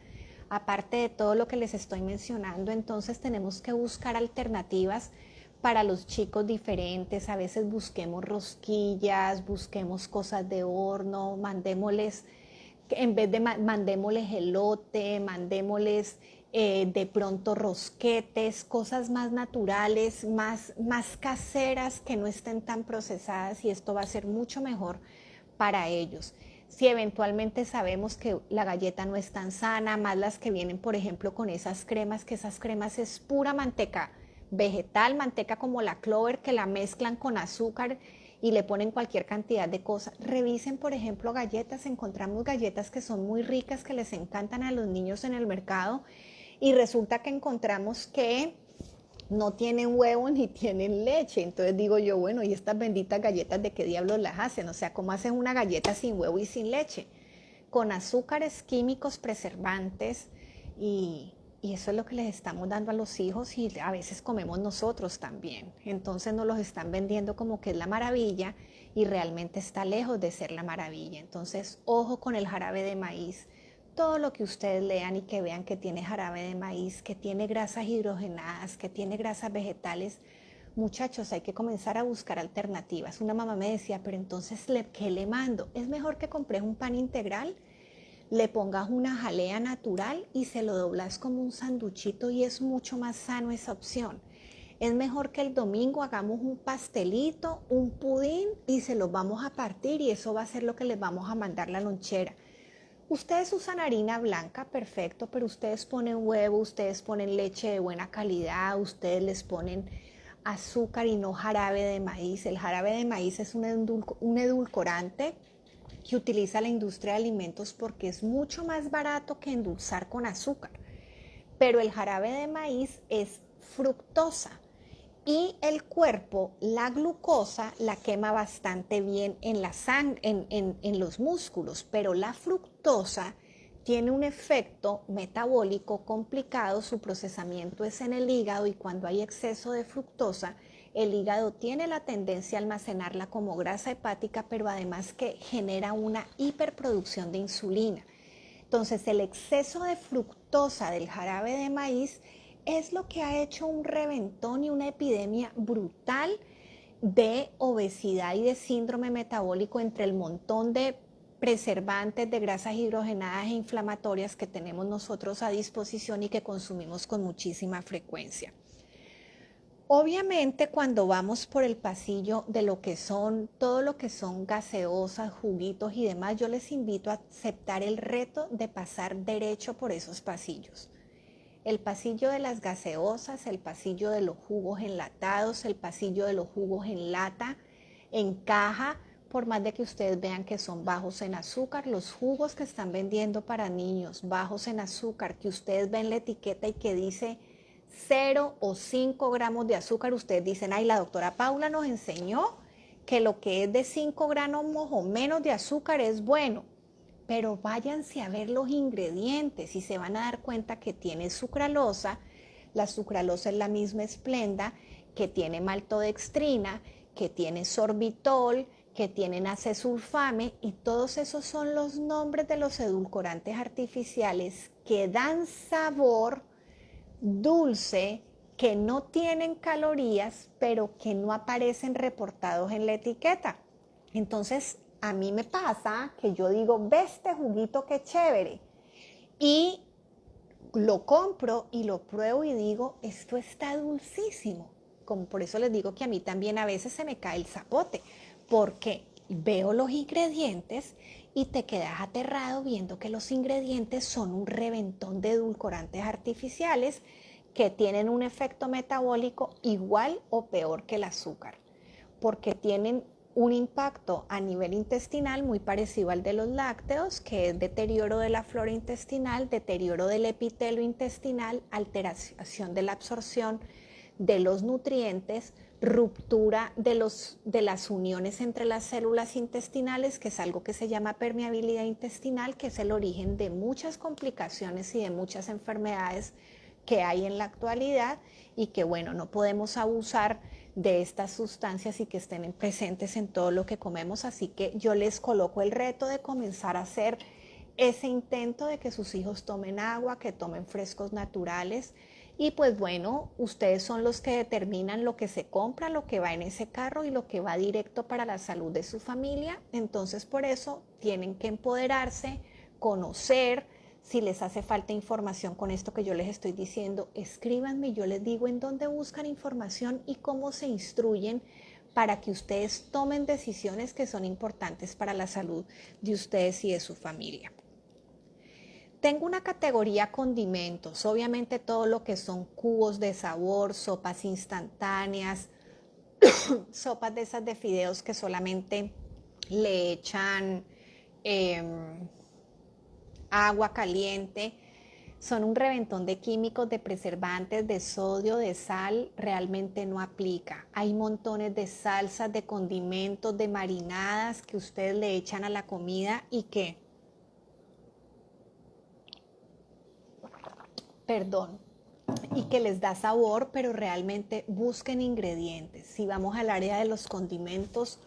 Aparte de todo lo que les estoy mencionando, entonces tenemos que buscar alternativas para los chicos diferentes. A veces busquemos rosquillas, busquemos cosas de horno, mandémosles en vez de mandémosles elote, mandémosles de pronto rosquetes, cosas más naturales, más caseras que no estén tan procesadas y esto va a ser mucho mejor para ellos. Si eventualmente sabemos que la galleta no es tan sana, más las que vienen, por ejemplo, con esas cremas, que esas cremas es pura manteca vegetal, manteca como la Clover, que la mezclan con azúcar y le ponen cualquier cantidad de cosas. Revisen, por ejemplo, galletas. Encontramos galletas que son muy ricas, que les encantan a los niños en el mercado y resulta que encontramos que no tienen huevo ni tienen leche. Entonces digo yo, bueno, ¿y estas benditas galletas de qué diablos las hacen? O sea, ¿cómo hacen una galleta sin huevo y sin leche? Con azúcares químicos, preservantes y eso es lo que les estamos dando a los hijos y a veces comemos nosotros también. Entonces nos los están vendiendo como que es la maravilla y realmente está lejos de ser la maravilla. Entonces, ojo con el jarabe de maíz. Todo lo que ustedes lean y que vean que tiene jarabe de maíz, que tiene grasas hidrogenadas, que tiene grasas vegetales, muchachos, hay que comenzar a buscar alternativas. Una mamá me decía, pero entonces, ¿qué le mando? Es mejor que compres un pan integral, le pongas una jalea natural y se lo doblas como un sanduchito y es mucho más sano esa opción. Es mejor que el domingo hagamos un pastelito, un pudín y se los vamos a partir y eso va a ser lo que les vamos a mandar la lonchera. Ustedes usan harina blanca, perfecto, pero ustedes ponen huevo, ustedes ponen leche de buena calidad, ustedes les ponen azúcar y no jarabe de maíz. El jarabe de maíz es un edulcorante que utiliza la industria de alimentos porque es mucho más barato que endulzar con azúcar. Pero el jarabe de maíz es fructosa y el cuerpo la glucosa la quema bastante bien en la sangre, en los músculos, pero la fructosa tiene un efecto metabólico complicado, su procesamiento es en el hígado y cuando hay exceso de fructosa, el hígado tiene la tendencia a almacenarla como grasa hepática, pero además que genera una hiperproducción de insulina. Entonces, el exceso de fructosa del jarabe de maíz es lo que ha hecho un reventón y una epidemia brutal de obesidad y de síndrome metabólico entre el montón de preservantes de grasas hidrogenadas e inflamatorias que tenemos nosotros a disposición y que consumimos con muchísima frecuencia. Obviamente cuando vamos por el pasillo de lo que son, todo lo que son gaseosas, juguitos y demás, yo les invito a aceptar el reto de pasar derecho por esos pasillos. El pasillo de las gaseosas, el pasillo de los jugos enlatados, el pasillo de los jugos en lata, en caja, por más de que ustedes vean que son bajos en azúcar, los jugos que están vendiendo para niños bajos en azúcar, que ustedes ven la etiqueta y que dice 0 o 5 gramos de azúcar, ustedes dicen, ay, la doctora Paula nos enseñó que lo que es de 5 gramos o menos de azúcar es bueno, pero váyanse a ver los ingredientes y se van a dar cuenta que tiene sucralosa. La sucralosa es la misma esplenda que tiene maltodextrina, que tiene sorbitol, que tienen acesulfame, y todos esos son los nombres de los edulcorantes artificiales que dan sabor dulce, que no tienen calorías, pero que no aparecen reportados en la etiqueta. Entonces, a mí me pasa que yo digo, ve este juguito qué chévere, y lo compro y lo pruebo y digo, esto está dulcísimo. Como por eso les digo que a mí también a veces se me cae el zapote, porque veo los ingredientes y te quedas aterrado viendo que los ingredientes son un reventón de edulcorantes artificiales que tienen un efecto metabólico igual o peor que el azúcar, porque tienen un impacto a nivel intestinal muy parecido al de los lácteos, que es deterioro de la flora intestinal, deterioro del epitelio intestinal, alteración de la absorción de los nutrientes, ruptura de las uniones entre las células intestinales, que es algo que se llama permeabilidad intestinal, que es el origen de muchas complicaciones y de muchas enfermedades que hay en la actualidad, y que bueno, no podemos abusar de estas sustancias y que estén presentes en todo lo que comemos. Así que yo les coloco el reto de comenzar a hacer ese intento de que sus hijos tomen agua, que tomen frescos naturales, y pues bueno, ustedes son los que determinan lo que se compra, lo que va en ese carro y lo que va directo para la salud de su familia. Entonces por eso tienen que empoderarse, conocer. Si les hace falta información con esto que yo les estoy diciendo, escríbanme y yo les digo en dónde buscan información y cómo se instruyen para que ustedes tomen decisiones que son importantes para la salud de ustedes y de su familia. Tengo una categoría condimentos, obviamente todo lo que son cubos de sabor, sopas instantáneas, sopas de esas de fideos que solamente le echan agua caliente, son un reventón de químicos, de preservantes, de sodio, de sal, realmente no aplica. Hay montones de salsas, de condimentos, de marinadas que ustedes le echan a la comida y que, perdón, y que les da sabor, pero realmente busquen ingredientes. Si vamos al área de los condimentos,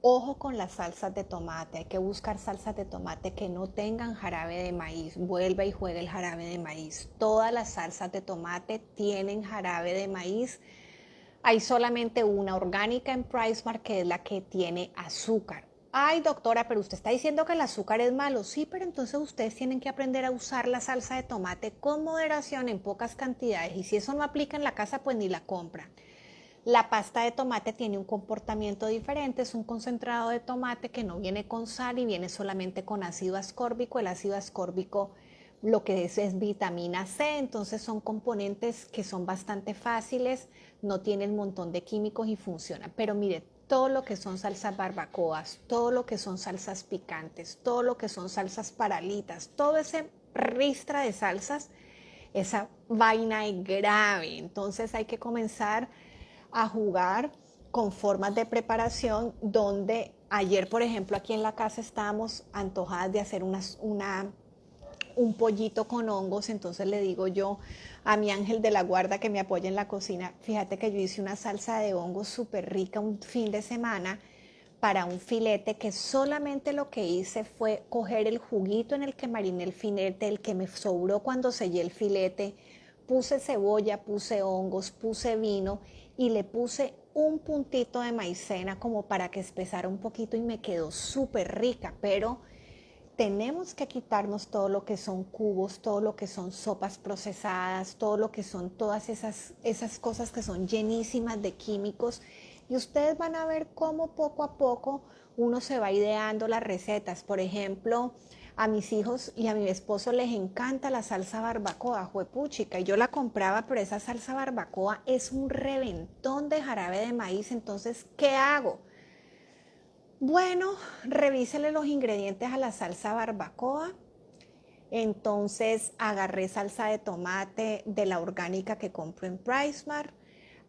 ojo con las salsas de tomate, hay que buscar salsas de tomate que no tengan jarabe de maíz. Vuelve y juega el jarabe de maíz. Todas las salsas de tomate tienen jarabe de maíz. Hay solamente una orgánica en PriceMart que es la que tiene azúcar. Ay, doctora, pero usted está diciendo que el azúcar es malo. Sí, pero entonces ustedes tienen que aprender a usar la salsa de tomate con moderación, en pocas cantidades. Y si eso no aplica en la casa, pues ni la compran. La pasta de tomate tiene un comportamiento diferente, es un concentrado de tomate que no viene con sal y viene solamente con ácido ascórbico. El ácido ascórbico lo que es vitamina C, entonces son componentes que son bastante fáciles, no tienen un montón de químicos y funcionan. Pero mire, todo lo que son salsas barbacoas, todo lo que son salsas picantes, todo lo que son salsas paralitas, todo ese ristra de salsas, esa vaina es grave. Entonces hay que comenzar a jugar con formas de preparación donde ayer, por ejemplo, aquí en la casa estábamos antojadas de hacer un pollito con hongos. Entonces le digo yo a mi ángel de la guarda que me apoya en la cocina, fíjate que yo hice una salsa de hongos súper rica un fin de semana para un filete, que solamente lo que hice fue coger el juguito en el que mariné el filete, el que me sobró cuando sellé el filete, puse cebolla, puse hongos, puse vino y le puse un puntito de maicena como para que espesara un poquito y me quedó súper rica. Pero tenemos que quitarnos todo lo que son cubos, todo lo que son sopas procesadas, todo lo que son todas esas cosas que son llenísimas de químicos. Y ustedes van a ver cómo poco a poco uno se va ideando las recetas. Por ejemplo, a mis hijos y a mi esposo les encanta la salsa barbacoa, juepuchica, y yo la compraba, pero esa salsa barbacoa es un reventón de jarabe de maíz. Entonces, ¿qué hago? Bueno, revísele los ingredientes a la salsa barbacoa. Entonces agarré salsa de tomate de la orgánica que compro en PriceMart.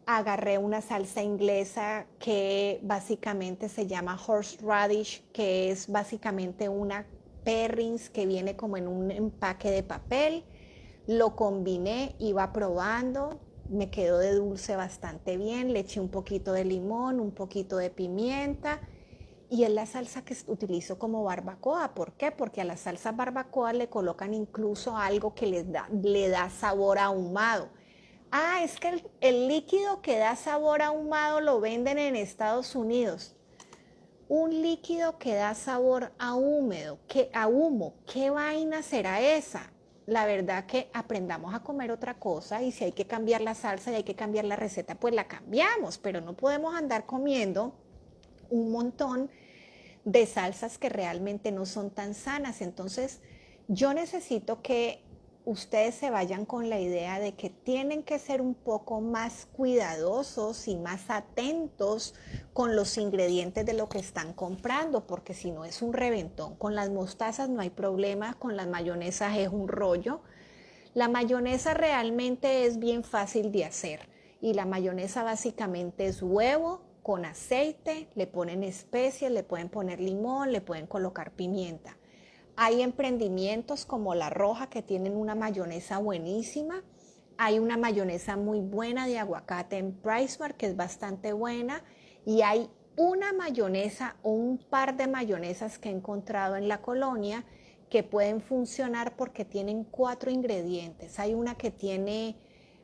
Agarré una salsa inglesa que básicamente se llama horseradish, que es básicamente una Perrins que viene como en un empaque de papel. Lo combiné, iba probando, me quedó de dulce bastante bien. Le eché un poquito de limón, un poquito de pimienta y es la salsa que utilizo como barbacoa. ¿Por qué? Porque a las salsas barbacoa le colocan incluso algo que le da sabor ahumado. Ah, es que el líquido que da sabor ahumado lo venden en Estados Unidos. Un líquido que da sabor a húmedo, a humo. ¿Qué vaina será esa? La verdad que aprendamos a comer otra cosa, y si hay que cambiar la salsa y hay que cambiar la receta, pues la cambiamos, pero no podemos andar comiendo un montón de salsas que realmente no son tan sanas. Entonces, yo necesito que ustedes se vayan con la idea de que tienen que ser un poco más cuidadosos y más atentos con los ingredientes de lo que están comprando, porque si no es un reventón. Con las mostazas no hay problema, con las mayonesas es un rollo. La mayonesa realmente es bien fácil de hacer, y la mayonesa básicamente es huevo con aceite, le ponen especias, le pueden poner limón, le pueden colocar pimienta. Hay emprendimientos como La Roja que tienen una mayonesa buenísima. Hay una mayonesa muy buena de aguacate en PriceMart que es bastante buena, y hay una mayonesa o un par de mayonesas que he encontrado en la colonia que pueden funcionar porque tienen 4 ingredientes. Hay una que tiene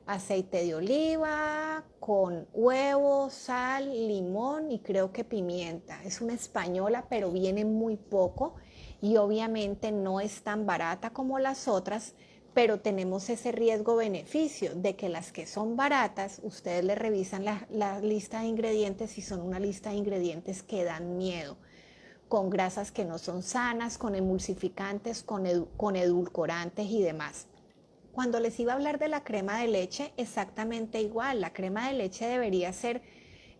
aceite de oliva con huevo, sal, limón y creo que pimienta. Es una española, pero viene muy poco y obviamente no es tan barata como las otras, pero tenemos ese riesgo-beneficio de que las que son baratas, ustedes le revisan la lista de ingredientes y son una lista de ingredientes que dan miedo, con grasas que no son sanas, con emulsificantes, con edulcorantes y demás. Cuando les iba a hablar de la crema de leche, exactamente igual. La crema de leche debería ser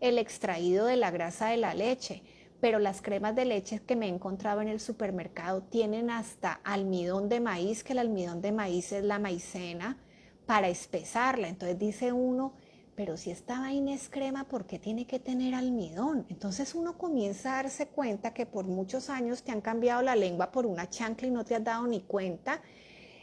el extraído de la grasa de la leche, pero las cremas de leche que me he encontrado en el supermercado tienen hasta almidón de maíz, que el almidón de maíz es la maicena para espesarla. Entonces dice uno, pero si esta vaina es crema, ¿por qué tiene que tener almidón? Entonces uno comienza a darse cuenta que por muchos años te han cambiado la lengua por una chancla y no te has dado ni cuenta.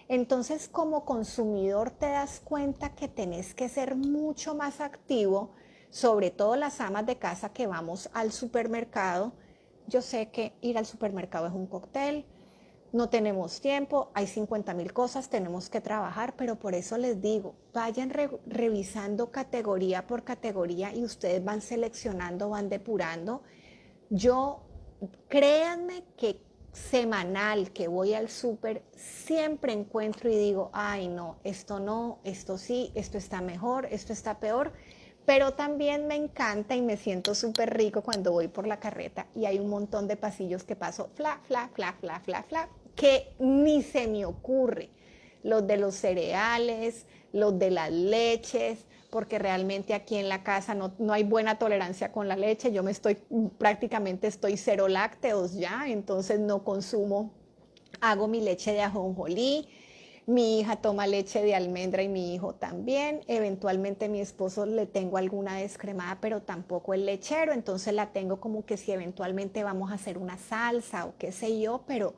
Entonces, como consumidor te das cuenta que tenés que ser mucho más activo, sobre todo las amas de casa que vamos al supermercado. Yo sé que ir al supermercado es un cóctel, no tenemos tiempo, hay 50.000 cosas, tenemos que trabajar, pero por eso les digo, vayan revisando categoría por categoría y ustedes van seleccionando, van depurando. Yo, créanme que semanal que voy al súper, siempre encuentro y digo, ay no, esto sí, esto está mejor, esto está peor, pero también me encanta y me siento súper rico cuando voy por la carreta y hay un montón de pasillos que paso, fla, fla, fla, fla, fla, fla, que ni se me ocurre. Los de los cereales, los de las leches, porque realmente aquí en la casa no hay buena tolerancia con la leche. Yo prácticamente estoy cero lácteos ya, entonces no consumo. Hago mi leche de ajonjolí, mi hija toma leche de almendra y mi hijo también. Eventualmente a mi esposo le tengo alguna descremada, pero tampoco el lechero, entonces la tengo como que si eventualmente vamos a hacer una salsa o qué sé yo, pero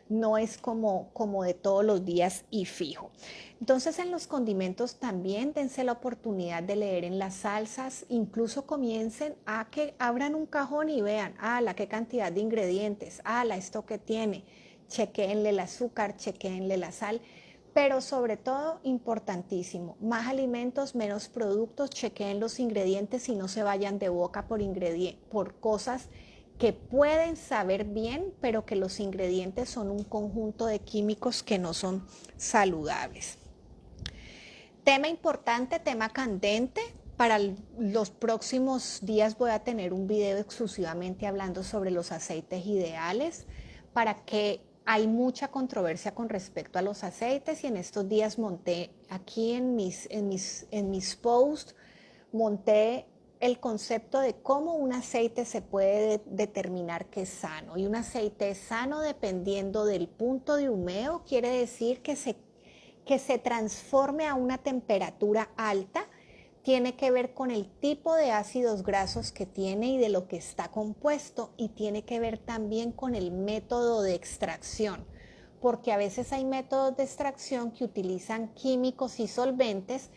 no es como de todos los días y fijo. Entonces en los condimentos también dense la oportunidad de leer en las salsas, incluso comiencen a que abran un cajón y vean, la qué cantidad de ingredientes, esto que tiene, chequéenle el azúcar, chequéenle la sal, pero sobre todo, importantísimo, más alimentos, menos productos, chequeen los ingredientes y no se vayan de boca por cosas que pueden saber bien, pero que los ingredientes son un conjunto de químicos que no son saludables. Tema importante, tema candente. Para los próximos días voy a tener un video exclusivamente hablando sobre los aceites ideales, para que hay mucha controversia con respecto a los aceites, y en estos días monté aquí en mis posts, monté el concepto de cómo un aceite se puede determinar que es sano. Y un aceite es sano dependiendo del punto de humeo, quiere decir que se transforme a una temperatura alta. Tiene que ver con el tipo de ácidos grasos que tiene y de lo que está compuesto, y tiene que ver también con el método de extracción, porque a veces hay métodos de extracción que utilizan químicos y solventes,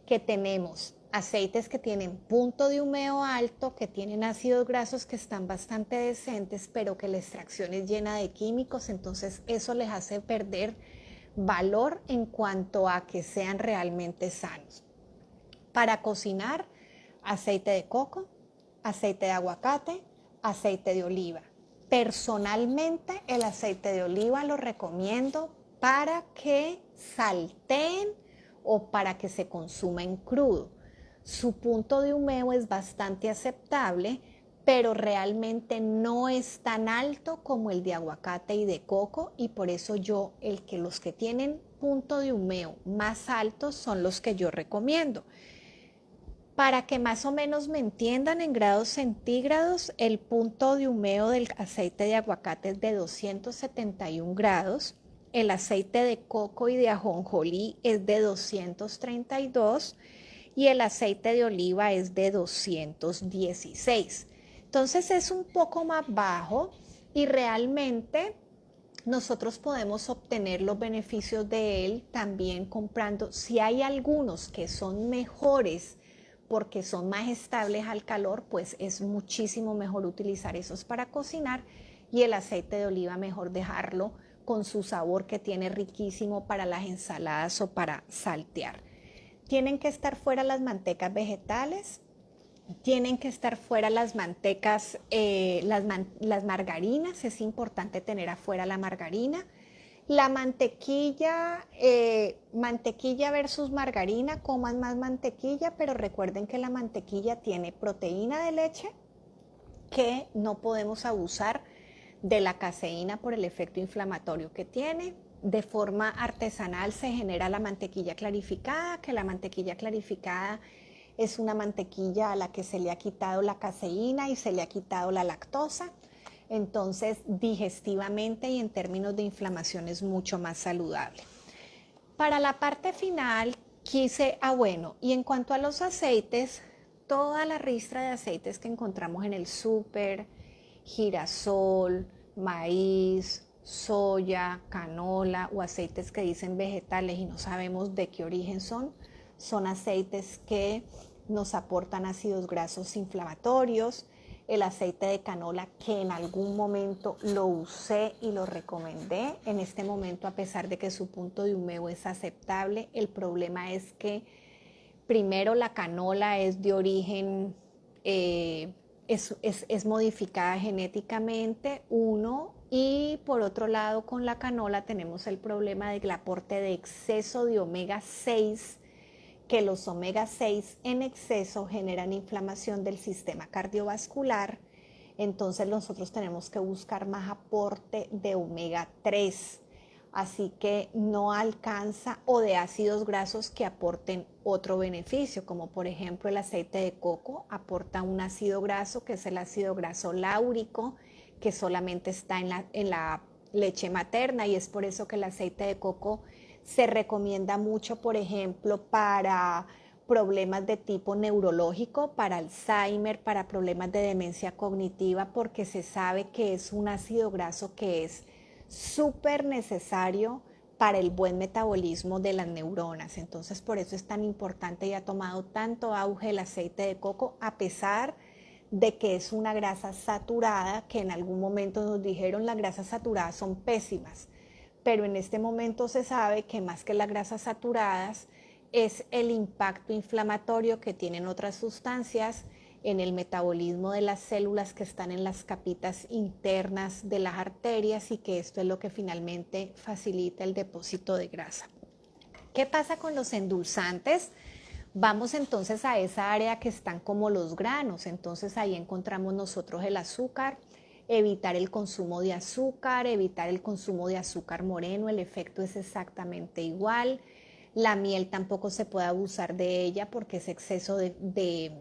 que tenemos aceites que tienen punto de humeo alto, que tienen ácidos grasos que están bastante decentes, pero que la extracción es llena de químicos, entonces eso les hace perder valor en cuanto a que sean realmente sanos. Para cocinar, aceite de coco, aceite de aguacate, aceite de oliva. Personalmente, el aceite de oliva lo recomiendo para que salteen o para que se consuma en crudo. Su punto de humeo es bastante aceptable, pero realmente no es tan alto como el de aguacate y de coco, y por eso los que tienen punto de humeo más altos son los que yo recomiendo. Para que más o menos me entiendan en grados centígrados, el punto de humeo del aceite de aguacate es de 271 grados, el aceite de coco y de ajonjolí es de 232 y el aceite de oliva es de 216. Entonces es un poco más bajo, y realmente nosotros podemos obtener los beneficios de él también comprando. Si hay algunos que son mejores porque son más estables al calor, pues es muchísimo mejor utilizar esos para cocinar, y el aceite de oliva mejor dejarlo con su sabor que tiene riquísimo para las ensaladas o para saltear. Tienen que estar fuera las mantecas vegetales, tienen que estar fuera las mantecas, las margarinas, es importante tener afuera la margarina. La mantequilla, mantequilla versus margarina, coman más mantequilla, pero recuerden que la mantequilla tiene proteína de leche, que no podemos abusar de la caseína por el efecto inflamatorio que tiene. De forma artesanal se genera la mantequilla clarificada, que la mantequilla clarificada es una mantequilla a la que se le ha quitado la caseína y se le ha quitado la lactosa. Entonces, digestivamente y en términos de inflamación es mucho más saludable. Para la parte final y en cuanto a los aceites, toda la ristra de aceites que encontramos en el súper, girasol, maíz, soya, canola o aceites que dicen vegetales y no sabemos de qué origen son aceites que nos aportan ácidos grasos inflamatorios. El aceite de canola, que en algún momento lo usé y lo recomendé, en este momento, a pesar de que su punto de humeo es aceptable, el problema es que primero la canola es de origen, es modificada genéticamente, y por otro lado con la canola tenemos el problema del aporte de exceso de omega 6, que los omega 6 en exceso generan inflamación del sistema cardiovascular. Entonces nosotros tenemos que buscar más aporte de omega 3, así que no alcanza, o de ácidos grasos que aporten otro beneficio, como por ejemplo el aceite de coco aporta un ácido graso que es el ácido graso láurico, que solamente está en la leche materna, y es por eso que el aceite de coco se recomienda mucho, por ejemplo, para problemas de tipo neurológico, para Alzheimer, para problemas de demencia cognitiva, porque se sabe que es un ácido graso que es súper necesario para el buen metabolismo de las neuronas. Entonces, por eso es tan importante y ha tomado tanto auge el aceite de coco, a pesar de que es una grasa saturada, que en algún momento nos dijeron las grasas saturadas son pésimas. Pero en este momento se sabe que más que las grasas saturadas es el impacto inflamatorio que tienen otras sustancias, en el metabolismo de las células que están en las capitas internas de las arterias y que esto es lo que finalmente facilita el depósito de grasa. ¿Qué pasa con los endulzantes? Vamos entonces a esa área que están como los granos, entonces ahí encontramos nosotros el azúcar, evitar el consumo de azúcar, evitar el consumo de azúcar moreno, el efecto es exactamente igual. La miel tampoco se puede abusar de ella porque es exceso de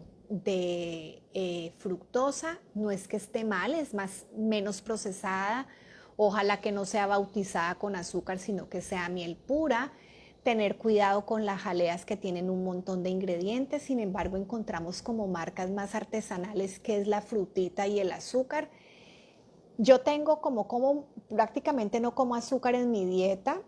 fructosa, no es que esté mal, es menos procesada, ojalá que no sea bautizada con azúcar, sino que sea miel pura. Tener cuidado con las jaleas que tienen un montón de ingredientes, sin embargo encontramos como marcas más artesanales que es la frutita y el azúcar. Yo tengo como prácticamente no como azúcar en mi dieta,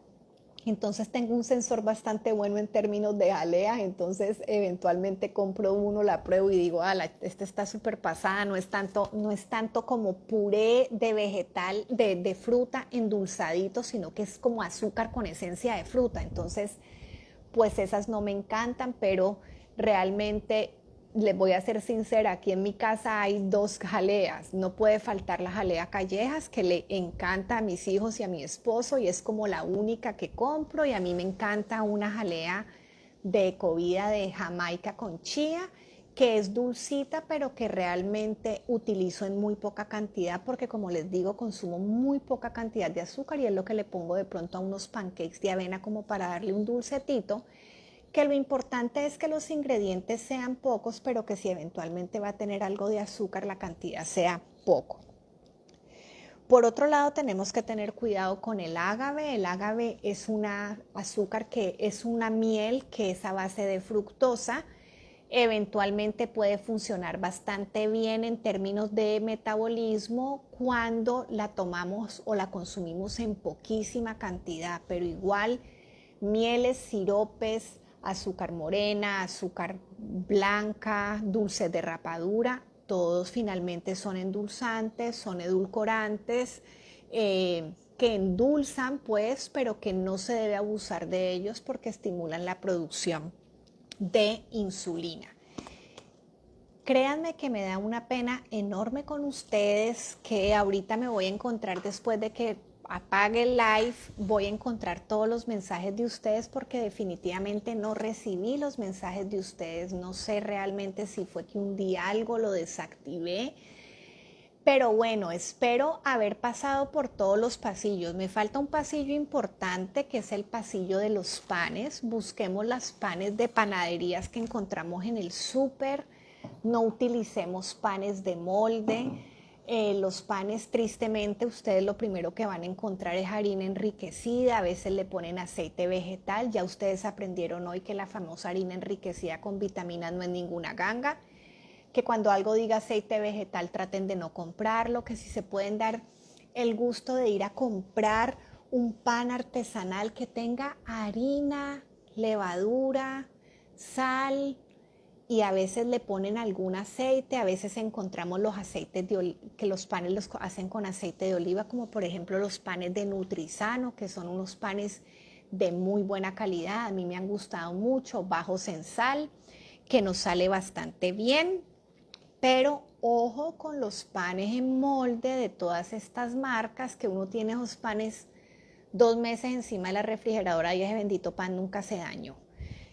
entonces tengo un sensor bastante bueno en términos de jalea, entonces eventualmente compro uno, la pruebo y digo, esta está súper pasada, no es tanto como puré de vegetal, de fruta endulzadito, sino que es como azúcar con esencia de fruta, entonces pues esas no me encantan, pero realmente les voy a ser sincera, aquí en mi casa hay dos jaleas, no puede faltar la jalea Callejas que le encanta a mis hijos y a mi esposo y es como la única que compro y a mí me encanta una jalea de Ecovida de Jamaica con chía que es dulcita pero que realmente utilizo en muy poca cantidad porque como les digo consumo muy poca cantidad de azúcar y es lo que le pongo de pronto a unos pancakes de avena como para darle un dulcetito que lo importante es que los ingredientes sean pocos, pero que si eventualmente va a tener algo de azúcar, la cantidad sea poco. Por otro lado, tenemos que tener cuidado con el ágave. El ágave es una azúcar que es una miel que es a base de fructosa. Eventualmente puede funcionar bastante bien en términos de metabolismo cuando la tomamos o la consumimos en poquísima cantidad, pero igual mieles, siropes, azúcar morena, azúcar blanca, dulces de rapadura, todos finalmente son endulzantes, son edulcorantes, que endulzan pues, pero que no se debe abusar de ellos porque estimulan la producción de insulina. Créanme que me da una pena enorme con ustedes que ahorita me voy a encontrar después de que apague el live, voy a encontrar todos los mensajes de ustedes porque definitivamente no recibí los mensajes de ustedes. No sé realmente si fue que un día algo lo desactivé. Pero bueno, espero haber pasado por todos los pasillos. Me falta un pasillo importante que es el pasillo de los panes. Busquemos las panes de panaderías que encontramos en el súper. No utilicemos panes de molde. Los panes, tristemente, ustedes lo primero que van a encontrar es harina enriquecida. A veces le ponen aceite vegetal. Ya ustedes aprendieron hoy que la famosa harina enriquecida con vitaminas no es ninguna ganga. Que cuando algo diga aceite vegetal traten de no comprarlo, que si se pueden dar el gusto de ir a comprar un pan artesanal que tenga harina, levadura, sal y a veces le ponen algún aceite, a veces encontramos los aceites que los panes los hacen con aceite de oliva, como por ejemplo los panes de Nutrisano, que son unos panes de muy buena calidad, a mí me han gustado mucho, bajos en sal, que nos sale bastante bien. Pero ojo con los panes en molde de todas estas marcas, que uno tiene esos panes 2 meses encima de la refrigeradora y ese bendito pan nunca se dañó.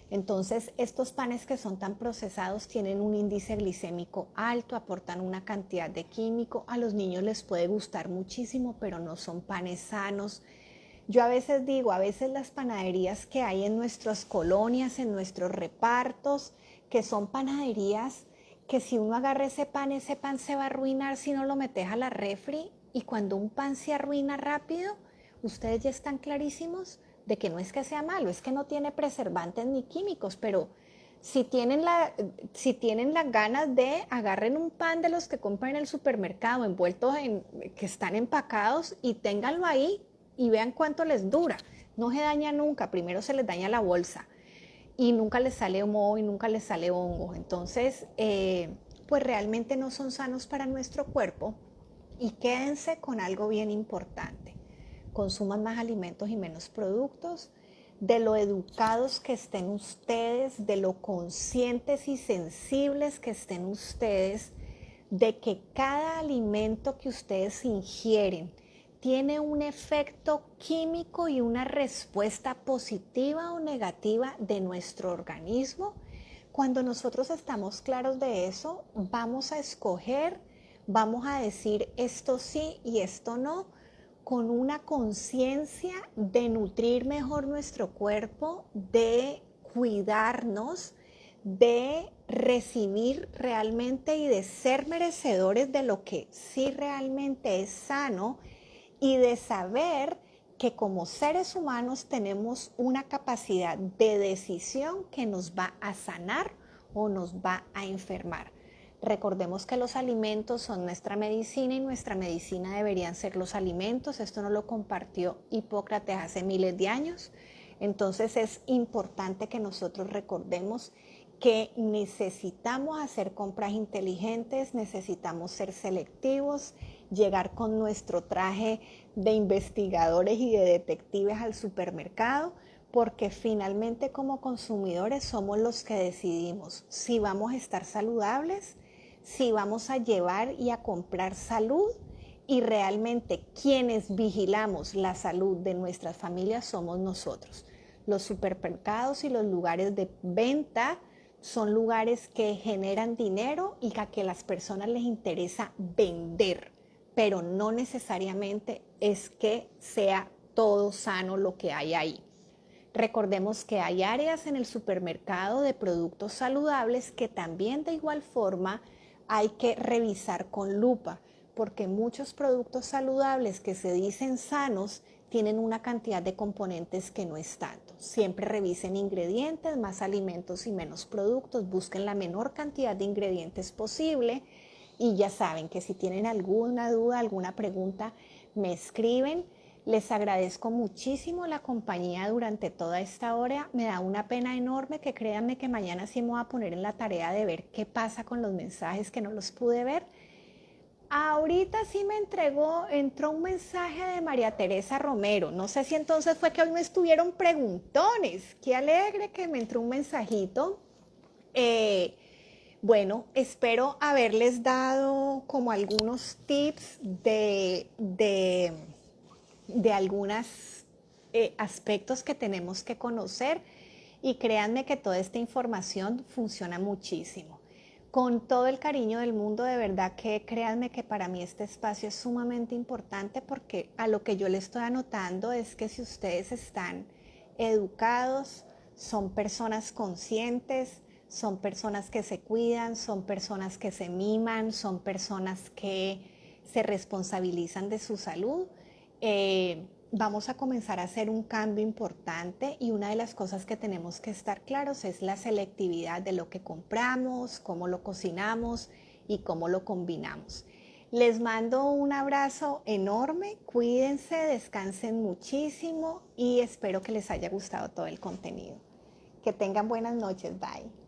Entonces, estos panes que son tan procesados tienen un índice glicémico alto, aportan una cantidad de químico. A los niños les puede gustar muchísimo, pero no son panes sanos. Yo a veces digo, a veces las panaderías que hay en nuestras colonias, en nuestros repartos, que son panaderías que si uno agarra ese pan se va a arruinar si no lo metes a la refri y cuando un pan se arruina rápido, ustedes ya están clarísimos de que no es que sea malo, es que no tiene preservantes ni químicos, pero si tienen las ganas de, agarren un pan de los que compran en el supermercado envueltos que están empacados y ténganlo ahí y vean cuánto les dura. No se daña nunca, primero se les daña la bolsa y nunca les sale moho y nunca les sale hongo. Entonces, pues realmente no son sanos para nuestro cuerpo. Y quédense con algo bien importante. Consuman más alimentos y menos productos. de lo educados que estén ustedes, de lo conscientes y sensibles que estén ustedes, de que cada alimento que ustedes ingieren tiene un efecto químico y una respuesta positiva o negativa de nuestro organismo. Cuando nosotros estamos claros de eso, vamos a escoger, vamos a decir esto sí y esto no, con una conciencia de nutrir mejor nuestro cuerpo, de cuidarnos, de recibir realmente y de ser merecedores de lo que sí realmente es sano y de saber que como seres humanos tenemos una capacidad de decisión que nos va a sanar o nos va a enfermar. Recordemos que los alimentos son nuestra medicina y nuestra medicina deberían ser los alimentos. Esto nos lo compartió Hipócrates hace miles de años. Entonces es importante que nosotros recordemos que necesitamos hacer compras inteligentes, necesitamos ser selectivos, llegar con nuestro traje de investigadores y de detectives al supermercado, porque finalmente como consumidores somos los que decidimos si vamos a estar saludables, si vamos a llevar y a comprar salud, y realmente quienes vigilamos la salud de nuestras familias somos nosotros. Los supermercados y los lugares de venta son lugares que generan dinero y a que las personas les interesa vender, pero no necesariamente es que sea todo sano lo que hay ahí. Recordemos que hay áreas en el supermercado de productos saludables que también de igual forma hay que revisar con lupa, porque muchos productos saludables que se dicen sanos tienen una cantidad de componentes que no es tanto. Siempre revisen ingredientes, más alimentos y menos productos, busquen la menor cantidad de ingredientes posible y ya saben que si tienen alguna duda, alguna pregunta, me escriben. Les agradezco muchísimo la compañía durante toda esta hora. Me da una pena enorme que créanme que mañana sí me voy a poner en la tarea de ver qué pasa con los mensajes que no los pude ver. Ahorita sí entró un mensaje de María Teresa Romero. No sé si entonces fue que hoy me estuvieron preguntones. Qué alegre que me entró un mensajito. Bueno, espero haberles dado como algunos tips de algunos aspectos que tenemos que conocer y créanme que toda esta información funciona muchísimo. Con todo el cariño del mundo, de verdad que créanme que para mí este espacio es sumamente importante porque a lo que yo le estoy anotando es que si ustedes están educados, son personas conscientes, son personas que se cuidan, son personas que se miman, son personas que se responsabilizan de su salud, vamos a comenzar a hacer un cambio importante y una de las cosas que tenemos que estar claros es la selectividad de lo que compramos, cómo lo cocinamos y cómo lo combinamos. Les mando un abrazo enorme, cuídense, descansen muchísimo y espero que les haya gustado todo el contenido. Que tengan buenas noches, bye.